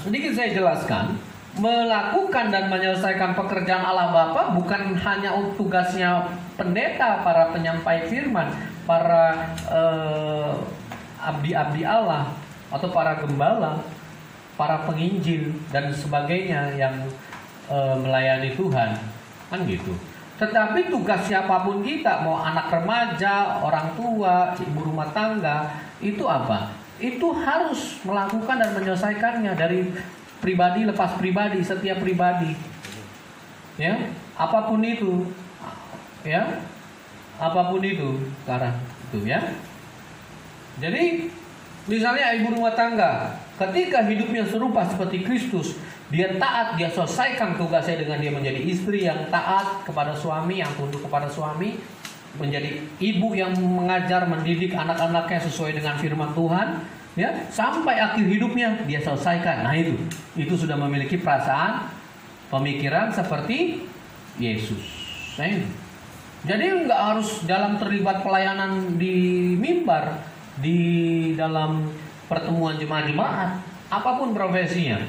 sedikit saya jelaskan. Melakukan dan menyelesaikan pekerjaan Allah Bapa bukan hanya tugasnya pendeta, para penyampai firman, para abdi-abdi Allah, atau para gembala, para penginjil dan sebagainya yang melayani Tuhan, kan gitu. Tetapi tugas siapapun kita, mau anak remaja, orang tua, ibu rumah tangga, itu apa? Itu harus melakukan dan menyelesaikannya dari pribadi lepas pribadi, setiap pribadi. Ya, apapun itu. Ya. Apapun itu, sekarang itu ya. Jadi, misalnya ibu rumah tangga, ketika hidupnya serupa seperti Kristus, dia taat, dia selesaikan tugasnya dengan dia menjadi istri yang taat kepada suami, yang tunduk kepada suami, menjadi ibu yang mengajar, mendidik anak-anaknya sesuai dengan firman Tuhan, ya, sampai akhir hidupnya dia selesaikan. Nah, itu sudah memiliki perasaan, pemikiran seperti Yesus. Jadi nggak harus dalam terlibat pelayanan di mimbar, di dalam pertemuan jemaat-jemaat, apapun profesinya.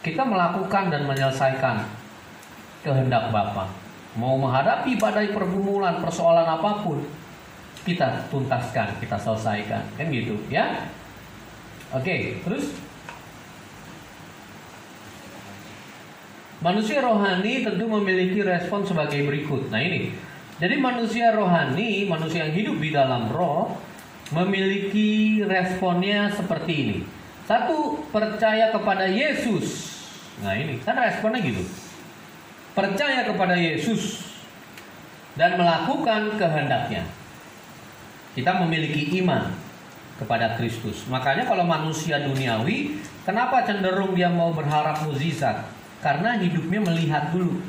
Kita melakukan dan menyelesaikan kehendak Bapa. Mau menghadapi badai pergumulan, persoalan apapun, kita tuntaskan, kita selesaikan. Kan gitu, ya? Oke, terus manusia rohani tentu memiliki respon sebagai berikut. Nah, ini. Jadi manusia rohani, manusia yang hidup di dalam roh, memiliki responnya seperti ini. Satu, percaya kepada Yesus. Nah, ini kan responnya gitu. Percaya kepada Yesus dan melakukan kehendaknya. Kita memiliki iman kepada Kristus. Makanya kalau manusia duniawi, kenapa cenderung dia mau berharap mukjizat? Karena hidupnya melihat dulu.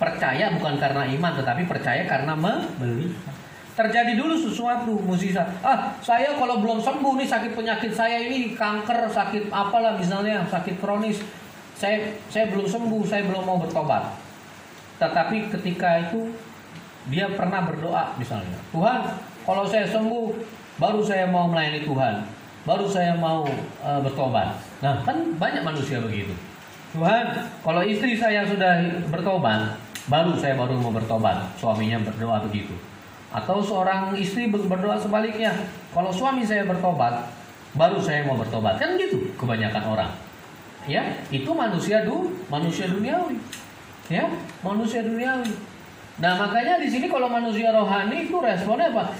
Percaya bukan karena iman, tetapi percaya karena melihat. Terjadi dulu sesuatu mukjizat. Saya kalau belum sembuh nih sakit penyakit saya ini, kanker, sakit apalah misalnya, sakit kronis. Saya belum sembuh, saya belum mau bertobat. Tetapi ketika itu dia pernah berdoa misalnya, Tuhan, kalau saya sembuh, baru saya mau melayani Tuhan, baru saya mau bertobat. Nah, kan banyak manusia begitu. Tuhan, kalau istri saya sudah bertobat, baru mau bertobat. Suaminya berdoa begitu. Atau seorang istri berdoa sebaliknya, kalau suami saya bertobat, baru saya mau bertobat. Kan gitu kebanyakan orang. Ya, itu manusia duniawi. Ya, manusia duniawi. Nah, makanya di sini kalau manusia rohani itu responnya apa?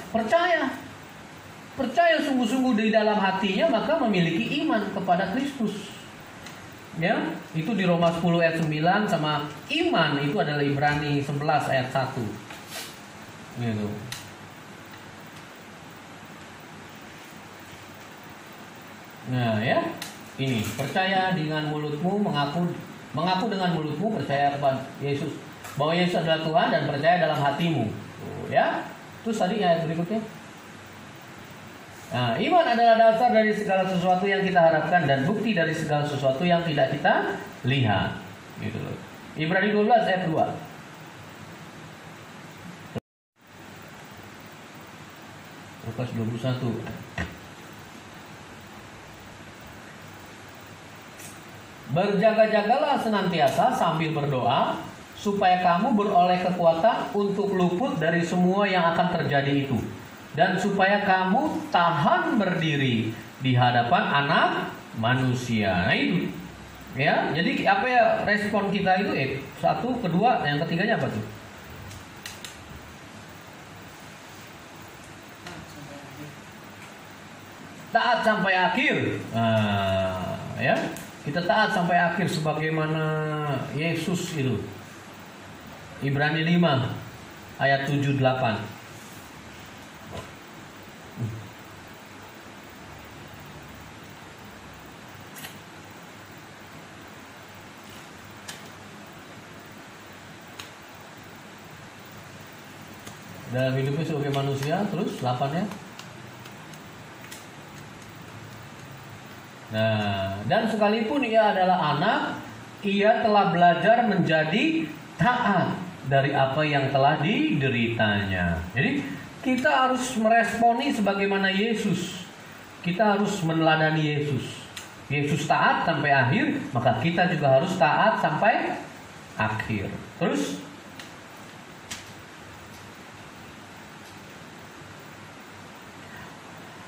Percaya sungguh-sungguh di dalam hatinya, maka memiliki iman kepada Kristus. Ya, itu di Roma 10 ayat 9, sama iman itu adalah Ibrani 11 ayat 1. Gitu. Nah, ya. Ini, percaya dengan mulutmu, mengaku dengan mulutmu, percaya kepada Yesus, bahwa Yesus adalah Tuhan, dan percaya dalam hatimu. ya. Terus tadi ayat berikutnya. Nah, iman adalah dasar dari segala sesuatu yang kita harapkan dan bukti dari segala sesuatu yang tidak kita lihat. Gitu loh. Ibrani 12 ayat 2. Lukas 21. Berjaga-jagalah senantiasa sambil berdoa supaya kamu beroleh kekuatan untuk luput dari semua yang akan terjadi itu, dan supaya kamu tahan berdiri di hadapan Anak Manusia. Nah itu, ya. Jadi apa ya respon kita itu? Satu, kedua, yang ketiganya apa tuh? Taat sampai akhir. Nah, ya. Kita taat sampai akhir sebagaimana Yesus itu. Ibrani 5 ayat 7-8. Dalam hidupnya sebagai manusia, terus 8-nya. Nah, dan sekalipun ia adalah anak, ia telah belajar menjadi taat dari apa yang telah dideritanya. Jadi kita harus meresponi sebagaimana Yesus. Kita harus meneladani Yesus. Yesus taat sampai akhir, maka kita juga harus taat sampai akhir. Terus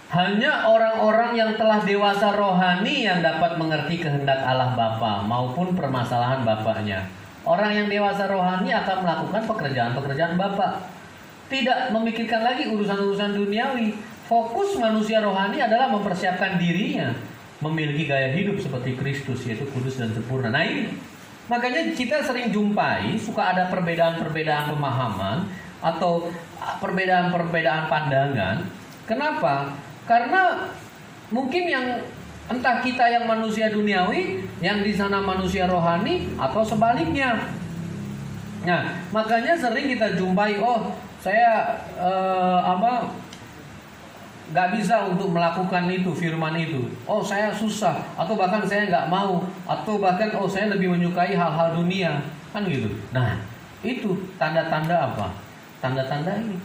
hanya orang-orang yang telah dewasa rohani yang dapat mengerti kehendak Allah Bapa maupun permasalahan Bapaknya. Orang yang dewasa rohani akan melakukan pekerjaan-pekerjaan Bapa, tidak memikirkan lagi urusan-urusan duniawi. Fokus manusia rohani adalah mempersiapkan dirinya memiliki gaya hidup seperti Kristus, yaitu kudus dan sempurna. Nah ini, makanya kita sering jumpai suka ada perbedaan-perbedaan pemahaman atau perbedaan-perbedaan pandangan. Kenapa? Karena mungkin yang entah kita yang manusia duniawi, yang di sana manusia rohani, atau sebaliknya. Nah, makanya sering kita jumpai, saya nggak bisa untuk melakukan itu, firman itu. Saya susah, atau bahkan saya nggak mau, atau bahkan saya lebih menyukai hal-hal dunia, kan gitu. Nah, itu tanda-tanda apa? Tanda-tanda ini.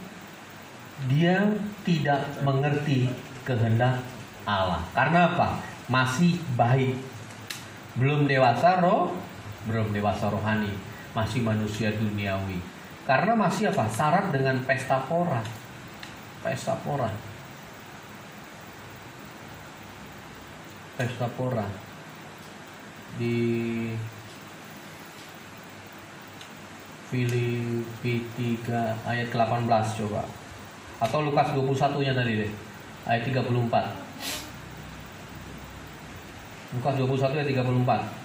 Dia tidak mengerti kehendak Allah. Karena apa? Masih baik, belum dewasa rohani, masih manusia duniawi. Karena masih apa? Syarat dengan pesta pora. Pesta pora di Filipi 3 ayat 18 coba. Atau Lukas 21-nya tadi deh, ayat 34. Lukas 21 ayat 34.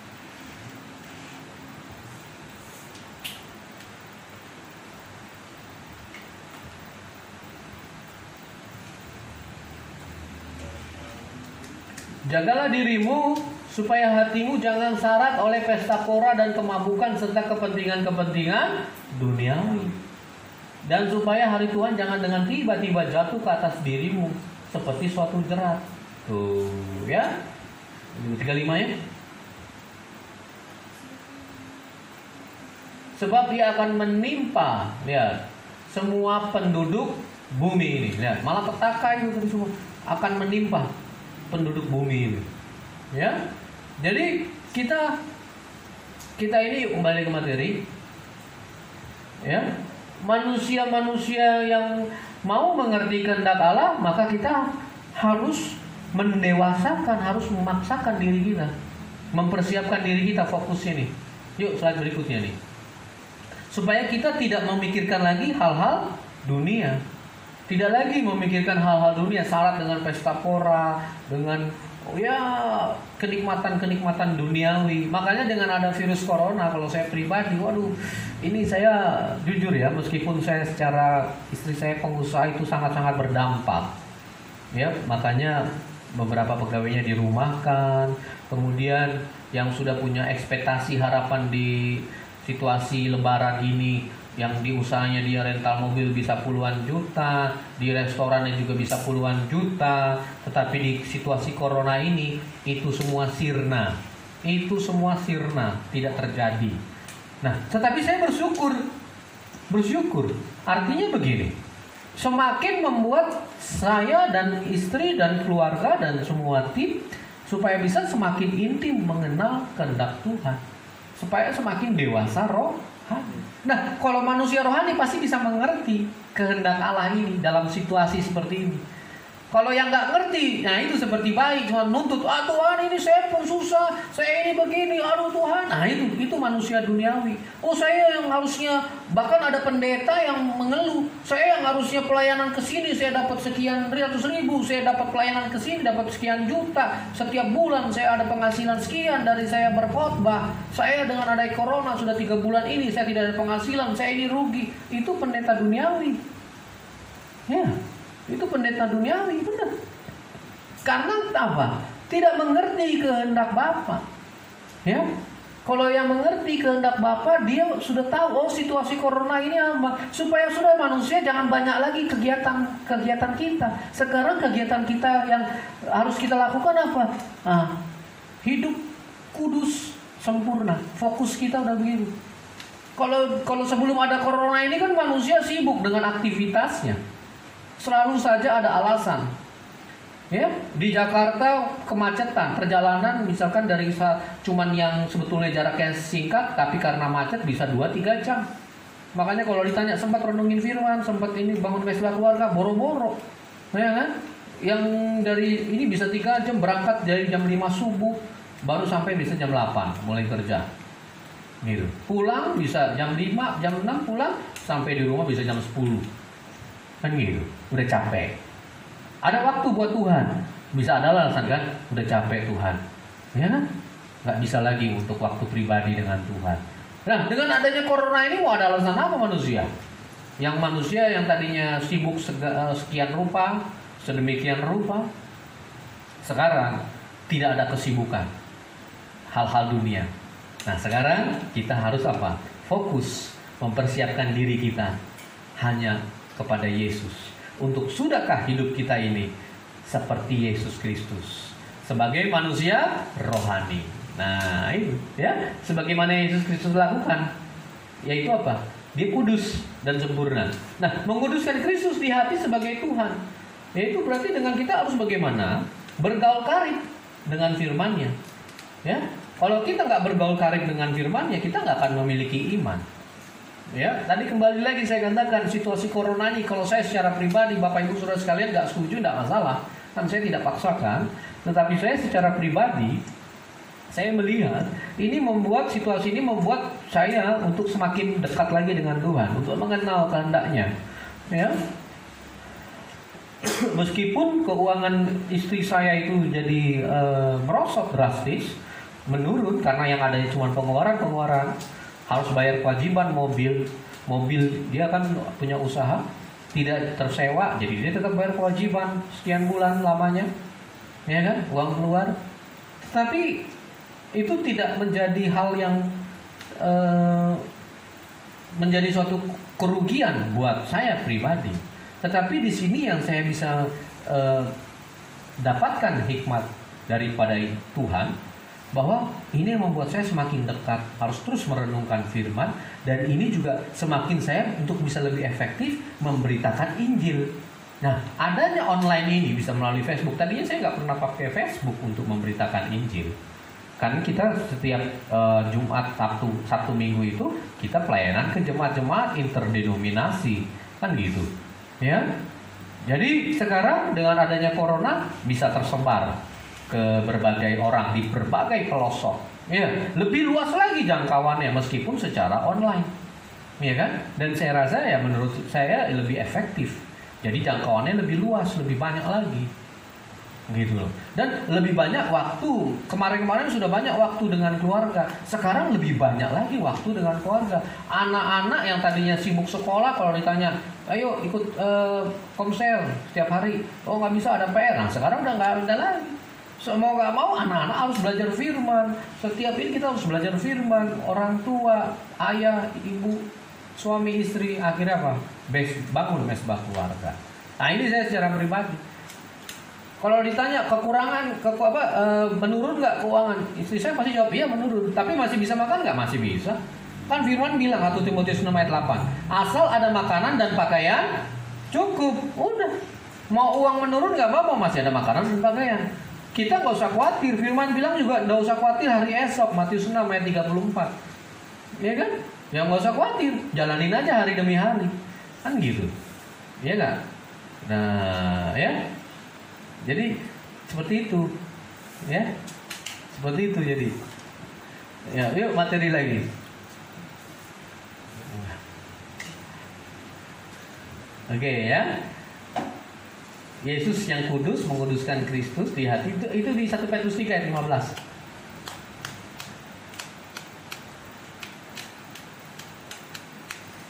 Jagalah dirimu supaya hatimu jangan syarat oleh pesta pora dan kemabukan serta kepentingan-kepentingan duniawi. Dan supaya hari Tuhan jangan dengan tiba-tiba jatuh ke atas dirimu seperti suatu jerat. Tuh, ya. 35 ya. Sebab dia akan menimpa, lihat, semua penduduk bumi ini. Lihat, malah petaka itu tadi semua akan menimpa penduduk bumi ini. Ya. Jadi kita ini kembali ke materi. Ya. Manusia-manusia yang mau mengerti kehendak Allah, maka kita harus mendewasakan, harus memaksakan diri kita, mempersiapkan diri kita. Fokusnya nih. Yuk slide berikutnya nih. Supaya kita tidak memikirkan lagi hal-hal dunia. Tidak lagi memikirkan hal-hal dunia, syarat dengan pesta pora, dengan kenikmatan-kenikmatan duniawi. Makanya dengan ada virus corona, kalau saya pribadi, ini saya jujur ya, meskipun saya secara istri saya pengusaha itu sangat-sangat berdampak. Ya, makanya beberapa pegawainya dirumahkan. Kemudian yang sudah punya ekspektasi harapan di situasi lebaran ini, Yang di usahanya dia rental mobil bisa puluhan juta, di restorannya juga bisa puluhan juta. Tetapi di situasi corona ini, itu semua sirna. Itu semua sirna, tidak terjadi. Nah, tetapi saya bersyukur. Artinya begini, semakin membuat saya dan istri dan keluarga dan semua tim supaya bisa semakin intim mengenal kehendak Tuhan, supaya semakin dewasa rohani. Nah, kalau manusia rohani pasti bisa mengerti kehendak Allah ini dalam situasi seperti ini. Kalau yang nggak ngerti, nah itu seperti bayi cuma nuntut, Tuhan ini saya pun susah, saya ini begini, aduh Tuhan. Nah itu manusia duniawi. Oh, saya yang harusnya, bahkan ada pendeta yang mengeluh, saya yang harusnya pelayanan ke sini saya dapat sekian ratus ribu, saya dapat pelayanan ke sini dapat sekian juta, setiap bulan saya ada penghasilan sekian dari saya berkhotbah. Saya dengan ada corona sudah 3 bulan ini saya tidak ada penghasilan, saya ini rugi. Itu pendeta duniawi. Ya. Itu pendeta duniawi, benar. Karena apa? Tidak mengerti kehendak Bapa. Ya. Kalau yang mengerti kehendak Bapa, dia sudah tahu situasi corona ini apa. Supaya sudah manusia jangan banyak lagi kegiatan kita. Sekarang kegiatan kita yang harus kita lakukan apa? Hidup kudus, sempurna. Fokus kita udah begitu. Kalau sebelum ada corona ini kan manusia sibuk dengan aktivitasnya. Selalu saja ada alasan. Ya, di Jakarta kemacetan, perjalanan misalkan dari cuman yang sebetulnya jaraknya singkat, tapi karena macet bisa 2-3 jam. Makanya kalau ditanya sempat renungin firman, sempat ini bangun pesta keluarga, boro-boro. Ya kan? Yang dari ini bisa 3 jam, berangkat dari jam 5 subuh, baru sampai bisa jam 8 mulai kerja. Gitu. Pulang bisa jam 5, jam 6 pulang, sampai di rumah bisa jam 10. Kan gitu, udah capek. Ada waktu buat Tuhan, bisa ada alasan kan, udah capek Tuhan, ya kan? Nggak bisa lagi untuk waktu pribadi dengan Tuhan. Nah, dengan adanya corona ini mau ada alasan apa manusia? Yang manusia yang tadinya sibuk sekian rupa, sedemikian rupa, sekarang tidak ada kesibukan hal-hal dunia. Nah, sekarang kita harus apa? Fokus mempersiapkan diri kita hanya kepada Yesus. Untuk sudahkah hidup kita ini seperti Yesus Kristus sebagai manusia rohani. Nah, itu ya, sebagaimana Yesus Kristus lakukan, yaitu apa? Dia kudus dan sempurna. Nah, menguduskan Kristus di hati sebagai Tuhan, yaitu berarti dengan kita harus bagaimana? Bergaul karib dengan firman-Nya. Ya, kalau kita nggak bergaul karib dengan firman-Nya, kita nggak akan memiliki iman. Ya, tadi kembali lagi saya katakan situasi corona ini, kalau saya secara pribadi, Bapak Ibu Saudara sekalian nggak setuju, nggak masalah, kan saya tidak paksakan. Tetapi saya secara pribadi, saya melihat ini membuat situasi ini membuat saya untuk semakin dekat lagi dengan Tuhan, untuk mengenal kehendak-Nya. Ya, meskipun keuangan istri saya itu jadi merosot drastis, menurun karena yang ada cuma pengeluaran. Harus bayar kewajiban mobil dia kan punya usaha tidak tersewa, jadi dia tetap bayar kewajiban sekian bulan lamanya, ya kan, uang keluar. Tapi itu tidak menjadi hal yang menjadi suatu kerugian buat saya pribadi. Tetapi di sini yang saya bisa dapatkan hikmat daripada Tuhan, bahwa ini yang membuat saya semakin dekat, harus terus merenungkan firman, dan ini juga semakin saya untuk bisa lebih efektif memberitakan Injil. Nah, adanya online ini bisa melalui Facebook. Tadinya saya nggak pernah pakai Facebook untuk memberitakan Injil. Kan kita setiap Jumat, Sabtu Minggu itu kita pelayanan ke jemaat-jemaat interdenominasi, kan gitu. Ya. Jadi sekarang dengan adanya corona bisa tersebar ke berbagai orang di berbagai pelosok, ya, lebih luas lagi jangkauannya meskipun secara online, ya kan? Dan saya rasa ya menurut saya lebih efektif, jadi jangkauannya lebih luas, lebih banyak lagi, gitu loh. Dan lebih banyak waktu. Kemarin sudah banyak waktu dengan keluarga, sekarang lebih banyak lagi waktu dengan keluarga. Anak-anak yang tadinya sibuk sekolah, kalau ditanya, ayo ikut komsel setiap hari, oh nggak bisa ada PR. Nah sekarang udah nggak ada lagi. Mau nggak mau anak-anak harus belajar firman. Setiap ini kita harus belajar firman. Orang tua, ayah, ibu, suami istri akhirnya apa? Bangun mesbah keluarga. Nah ini saya secara pribadi. Kalau ditanya kekurangan, menurun nggak keuangan? Istri saya pasti jawab iya menurun. Tapi masih bisa makan nggak? Masih bisa. Kan Firman bilang 1 Timotius 6 ayat 8. Asal ada makanan dan pakaian cukup. Udah. Mau uang menurun nggak apa-apa, masih ada makanan dan pakaian. Kita nggak usah khawatir. Firman bilang juga nggak usah khawatir hari esok. Matius 6 ayat 34. Ya kan? Ya nggak usah khawatir. Jalanin aja hari demi hari. Kan gitu. Iya nggak? Nah, ya. Jadi seperti itu. Ya. Seperti itu jadi. Ya, yuk materi lagi. Oke ya. Yesus yang kudus menguduskan Kristus di hati itu di 1 Petrus 3 ayat 15.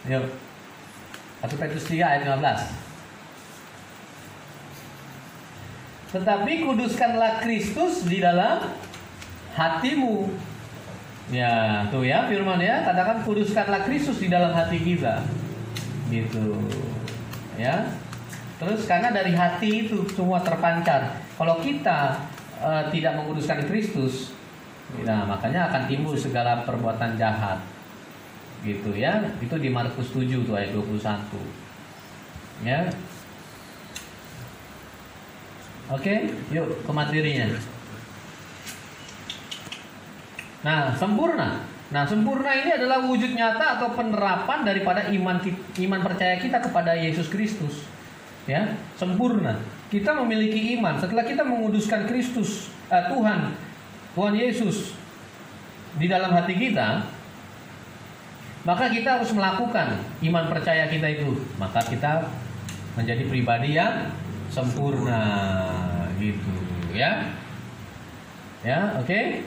Yuk. 1 Petrus 3 ayat 15. Tetapi kuduskanlah Kristus di dalam hatimu. Ya, tuh ya firman ya, katakan kuduskanlah Kristus di dalam hati kita. Gitu. Ya. Terus karena dari hati itu semua terpancar. Kalau kita tidak menguduskan Kristus, nah makanya akan timbul segala perbuatan jahat. Gitu ya. Itu di Markus 7 tuh ayat 21. Ya. Oke, yuk ke materinya. Nah, sempurna. Nah, sempurna ini adalah wujud nyata atau penerapan daripada iman percaya kita kepada Yesus Kristus. Ya, sempurna. Kita memiliki iman setelah kita menguduskan Kristus, Tuhan Yesus di dalam hati kita, maka kita harus melakukan iman percaya kita itu. Maka kita menjadi pribadi yang sempurna gitu ya. Ya, oke.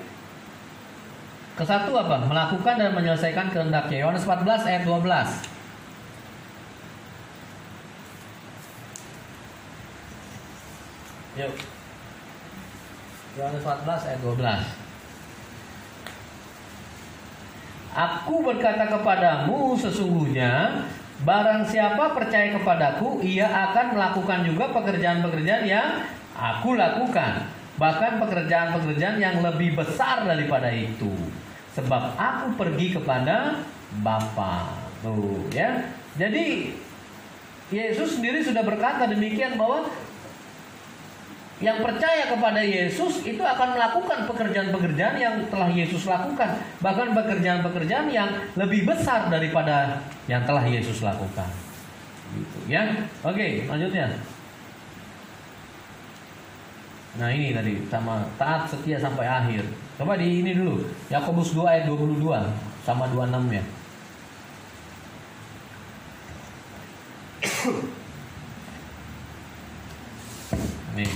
Kesatu apa? Melakukan dan menyelesaikan kehendaknya. Yohanes 14 ayat 12. Yuk. Yohanes 14 ayat 12. Aku berkata kepadamu sesungguhnya barang siapa percaya kepadaku, ia akan melakukan juga pekerjaan-pekerjaan yang aku lakukan. Bahkan pekerjaan-pekerjaan yang lebih besar daripada itu. Sebab aku pergi kepada Bapa. Tuh ya. Jadi Yesus sendiri sudah berkata demikian bahwa yang percaya kepada Yesus itu akan melakukan pekerjaan-pekerjaan yang telah Yesus lakukan. Bahkan pekerjaan-pekerjaan yang lebih besar daripada yang telah Yesus lakukan. Gitu, ya. Oke, lanjutnya. Nah ini tadi sama taat setia sampai akhir. Coba di ini dulu. Yakobus 2 ayat 22 sama 26 ya. Nih.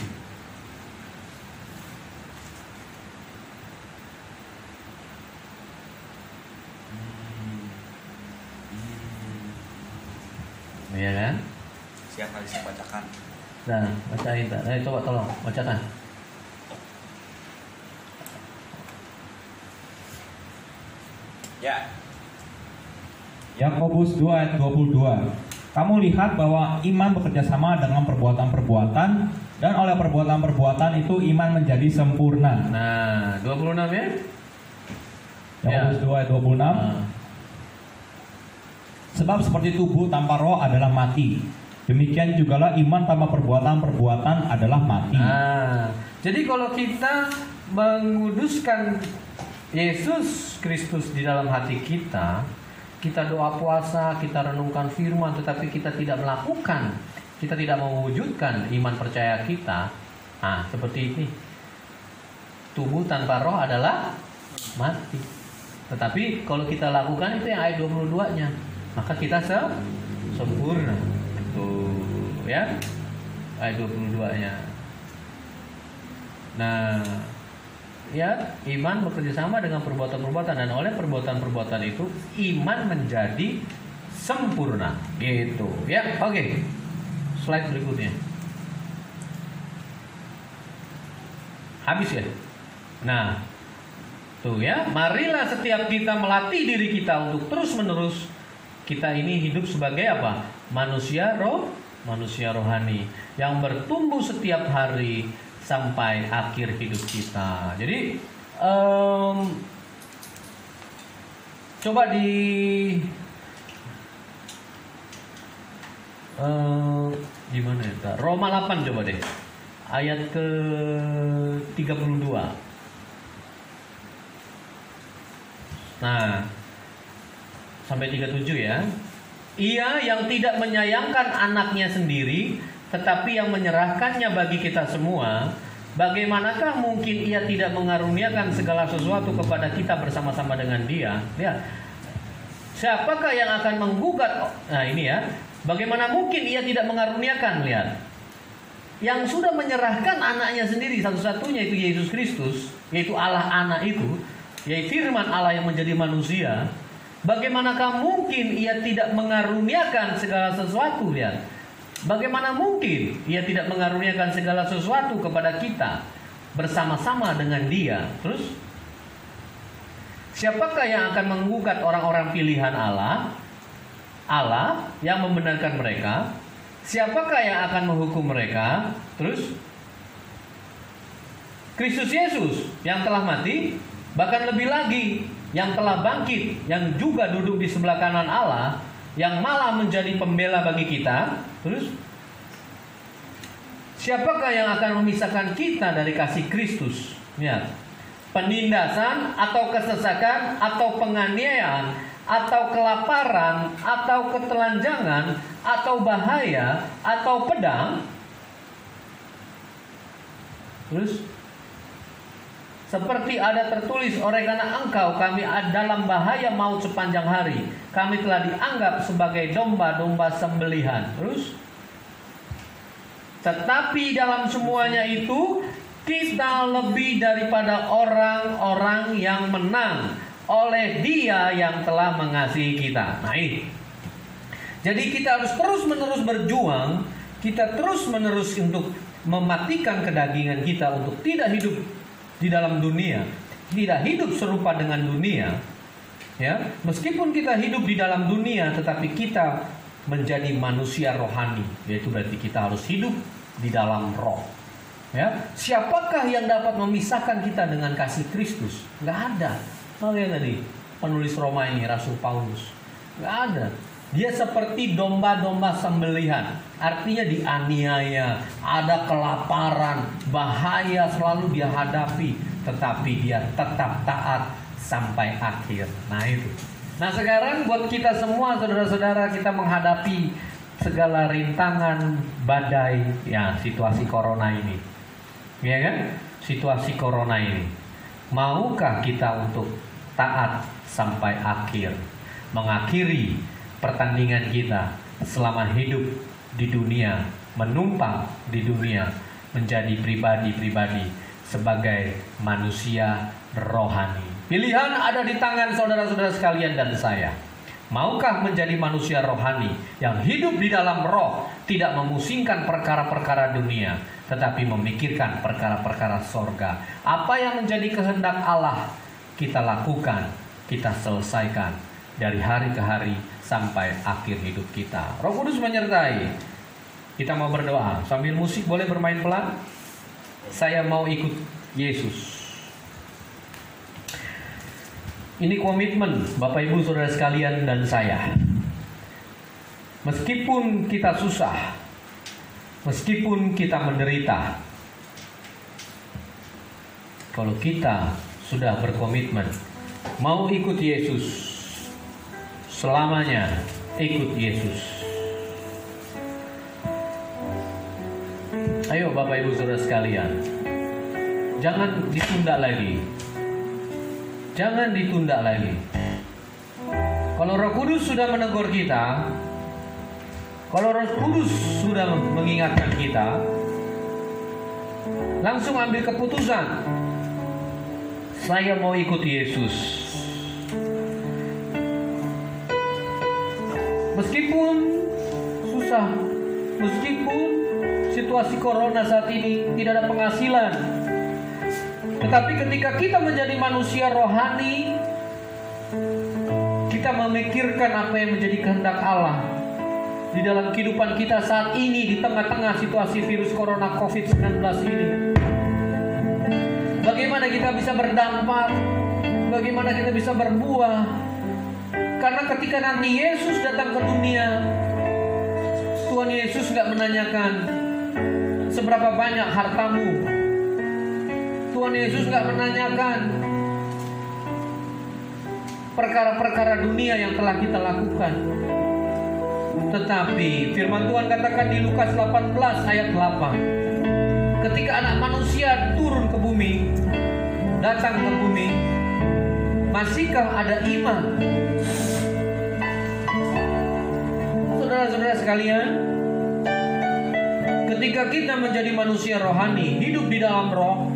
Iya kan? Siap kali saya bacakan. Nah, bacain. Coba tolong bacakan. Ya. Yakobus 2 ayat 22. Kamu lihat bahwa iman bekerja sama dengan perbuatan-perbuatan, dan oleh perbuatan-perbuatan itu iman menjadi sempurna. Nah, 26 ya? Yakobus 2 ayat 26. Sebab seperti tubuh tanpa roh adalah mati, demikian jugalah iman tanpa perbuatan-perbuatan adalah mati. Nah, jadi kalau kita menguduskan Yesus Kristus di dalam hati kita, kita doa puasa, kita renungkan firman, tetapi kita tidak melakukan, kita tidak mewujudkan iman percaya kita. Nah, seperti ini. Tubuh tanpa roh adalah mati. Tetapi kalau kita lakukan itu yang ayat 22-nya, maka kita sempurna. Tuh, ya. Ayat 22-nya. Nah, ya, iman bekerja sama dengan perbuatan-perbuatan, dan oleh perbuatan-perbuatan itu iman menjadi sempurna. Gitu. Ya, oke. Slide berikutnya. Habis ya. Nah, tuh ya, marilah setiap kita melatih diri kita untuk terus-menerus kita ini hidup sebagai apa? Manusia rohani yang bertumbuh setiap hari sampai akhir hidup kita. Jadi coba di gimana ya? Roma 8 coba deh. Ayat ke 32. Nah, sampai 37 ya. Ia yang tidak menyayangkan anaknya sendiri, tetapi yang menyerahkannya bagi kita semua, bagaimanakah mungkin ia tidak mengaruniakan segala sesuatu kepada kita bersama-sama dengan dia? Lihat, siapakah yang akan menggugat? Nah ini ya, bagaimana mungkin ia tidak mengaruniakan? Lihat, yang sudah menyerahkan anaknya sendiri satu-satunya itu Yesus Kristus, yaitu Allah anak itu, yaitu firman Allah yang menjadi manusia. Bagaimanakah mungkin ia tidak mengaruniakan segala sesuatu? Lihat, bagaimana mungkin ia tidak mengaruniakan segala sesuatu kepada kita bersama-sama dengan dia? Terus, siapakah yang akan menggugat orang-orang pilihan Allah? Allah yang membenarkan mereka. Siapakah yang akan menghukum mereka? Terus, Kristus Yesus yang telah mati, bahkan lebih lagi yang telah bangkit, yang juga duduk di sebelah kanan Allah, yang malah menjadi pembela bagi kita. Terus, siapakah yang akan memisahkan kita dari kasih Kristus? Ya, penindasan atau kesesakan atau penganiayaan atau kelaparan atau ketelanjangan atau bahaya atau pedang. Terus, seperti ada tertulis, oleh karena engkau kami dalam bahaya maut sepanjang hari, kami telah dianggap sebagai domba-domba sembelihan. Terus, tetapi dalam semuanya itu kita lebih daripada orang-orang yang menang oleh Dia yang telah mengasihi kita. Nah ini, jadi kita harus terus-menerus berjuang, kita terus-menerus untuk mematikan kedagingan kita untuk tidak hidup di dalam dunia, tidak hidup serupa dengan dunia. Ya, meskipun kita hidup di dalam dunia, tetapi kita menjadi manusia rohani, yaitu berarti kita harus hidup di dalam roh. Ya, siapakah yang dapat memisahkan kita dengan kasih Kristus? Nggak ada. Lihat tadi penulis Roma ini, Rasul Paulus, nggak ada. Dia seperti domba-domba sembelihan, artinya dianiaya, ada kelaparan, bahaya selalu dia hadapi, tetapi dia tetap taat sampai akhir. Nah itu. Nah sekarang buat kita semua saudara-saudara, kita menghadapi segala rintangan, badai, ya situasi corona ini, ya kan? Situasi corona ini, maukah kita untuk taat sampai akhir, mengakhiri pertandingan kita selama hidup di dunia, menumpang di dunia, menjadi pribadi-pribadi sebagai manusia rohani. Pilihan ada di tangan saudara-saudara sekalian dan saya. Maukah menjadi manusia rohani yang hidup di dalam roh, tidak memusingkan perkara-perkara dunia, tetapi memikirkan perkara-perkara sorga. Apa yang menjadi kehendak Allah, kita lakukan, kita selesaikan dari hari ke hari sampai akhir hidup kita. Roh Kudus menyertai. Kita mau berdoa. Sambil musik boleh bermain pelan. Saya mau ikut Yesus. Ini komitmen Bapak Ibu Saudara sekalian dan saya. Meskipun kita susah, meskipun kita menderita, kalau kita sudah berkomitmen mau ikut Yesus, selamanya ikut Yesus. Ayo Bapak Ibu Saudara sekalian, jangan ditunda lagi. Jangan ditunda lagi. Kalau Roh Kudus sudah menegur kita, kalau Roh Kudus sudah mengingatkan kita, langsung ambil keputusan. Saya mau ikut Yesus. Meskipun susah, meskipun situasi corona saat ini tidak ada penghasilan, tetapi ketika kita menjadi manusia rohani, kita memikirkan apa yang menjadi kehendak Allah di dalam kehidupan kita saat ini di tengah-tengah situasi virus corona COVID-19 ini. Bagaimana kita bisa berdampak, bagaimana kita bisa berbuah. Karena ketika nanti Yesus datang ke dunia, Tuhan Yesus gak menanyakan seberapa banyak hartamu. Tuhan Yesus gak menanyakan perkara-perkara dunia yang telah kita lakukan. Tetapi firman Tuhan katakan di Lukas 18 ayat 8, ketika anak manusia turun ke bumi, datang ke bumi, masihkah ada iman? Saudara-saudara sekalian, ketika kita menjadi manusia rohani, hidup di dalam roh,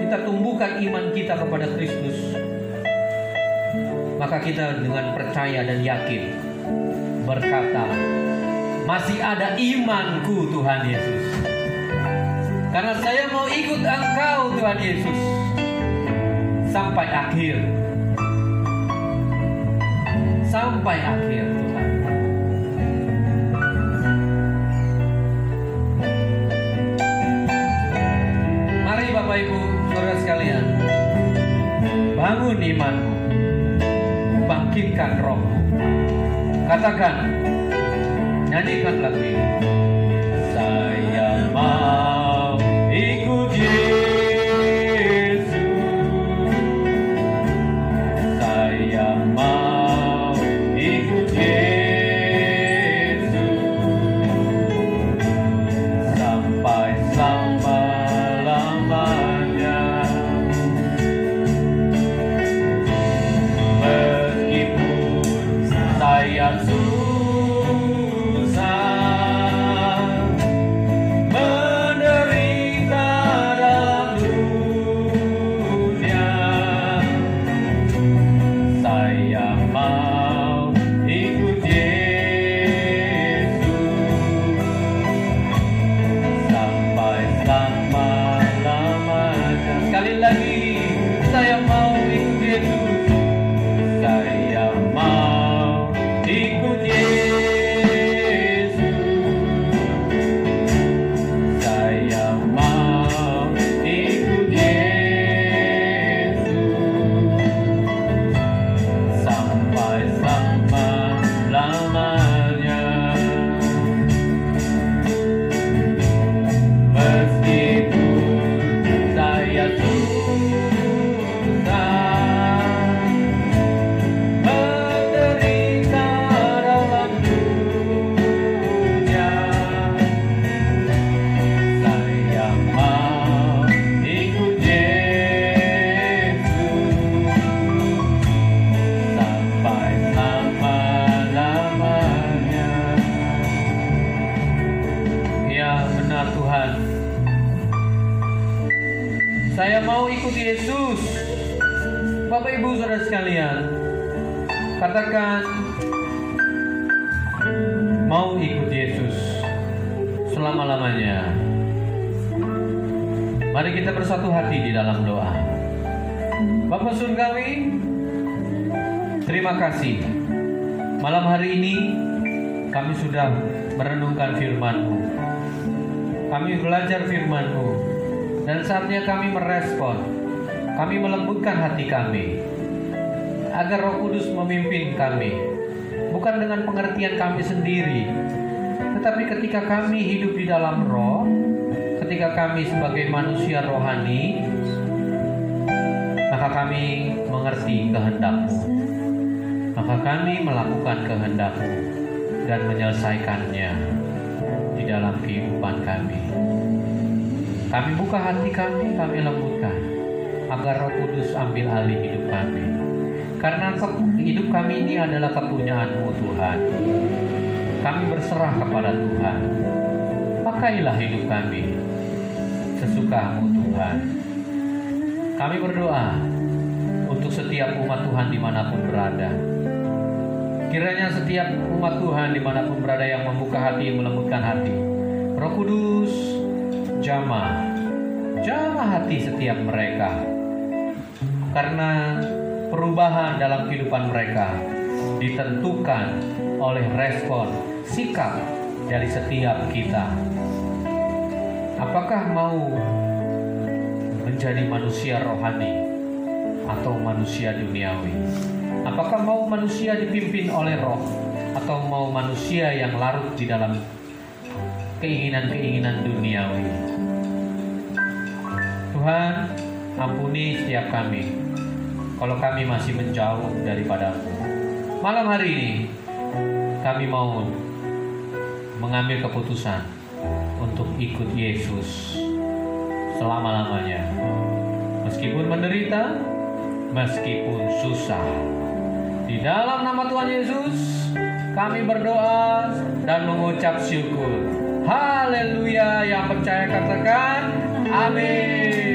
kita tumbuhkan iman kita kepada Kristus, maka kita dengan percaya dan yakin berkata, masih ada imanku Tuhan Yesus, karena saya mau ikut Engkau Tuhan Yesus sampai akhir. Sampai akhir Tuhan. Mari Bapak Ibu Saudara sekalian, bangun imanmu, bangkitkan rohmu. Katakan, nyanyikan lagu ini. Saya mau ikut Yesus, saya mau ikut Yesus sampai selama-lamanya. Meskipun saya susah, menderita dalam dunia, saya mau ikut Yesus sampai selama-lamanya. Sekali lagi, saya mau ikut Yesus. Saya mau ikut Yesus. Saya mau ikut Yesus sampai selama-lamanya. Meskipun saya susah, menderita dalam dunia, saya mau ikut Yesus sampai selama-lamanya. Ya benar Tuhan, saya mau ikut Yesus. Bapak Ibu Saudara sekalian, katakan, mau ikut Yesus selama-lamanya. Mari kita bersatu hati di dalam doa. Bapa Surgawi, terima kasih. Malam hari ini kami sudah merenungkan firman-Mu. Kami belajar firman-Mu, dan saatnya kami merespon. Kami melembutkan hati kami agar Roh Kudus memimpin kami, bukan dengan pengertian kami sendiri, tetapi ketika kami hidup di dalam roh, ketika kami sebagai manusia rohani, maka kami mengerti kehendak-Mu, maka kami melakukan kehendak-Mu dan menyelesaikannya di dalam kehidupan kami. Kami buka hati kami lembutkan agar Roh Kudus ambil alih hidup kami. Karena hidup kami ini adalah kepunyaan-Mu Tuhan. Kami berserah kepada Tuhan. Pakailah hidup kami sesuka-Mu Tuhan. Kami berdoa untuk setiap umat Tuhan dimanapun berada. Kiranya setiap umat Tuhan dimanapun berada yang membuka hati, melembutkan hati, Roh Kudus jamah hati setiap mereka Karena perubahan dalam kehidupan mereka ditentukan oleh respon sikap dari setiap kita. Apakah mau menjadi manusia rohani atau manusia duniawi? Apakah mau manusia dipimpin oleh roh atau mau manusia yang larut di dalam keinginan-keinginan duniawi? Tuhan, ampuni setiap kami kalau kami masih menjauh daripada-Mu. Malam hari ini kami mau mengambil keputusan untuk ikut Yesus selama-lamanya. Meskipun menderita, meskipun susah. Di dalam nama Tuhan Yesus, kami berdoa dan mengucap syukur. Haleluya. Yang percaya katakan amin.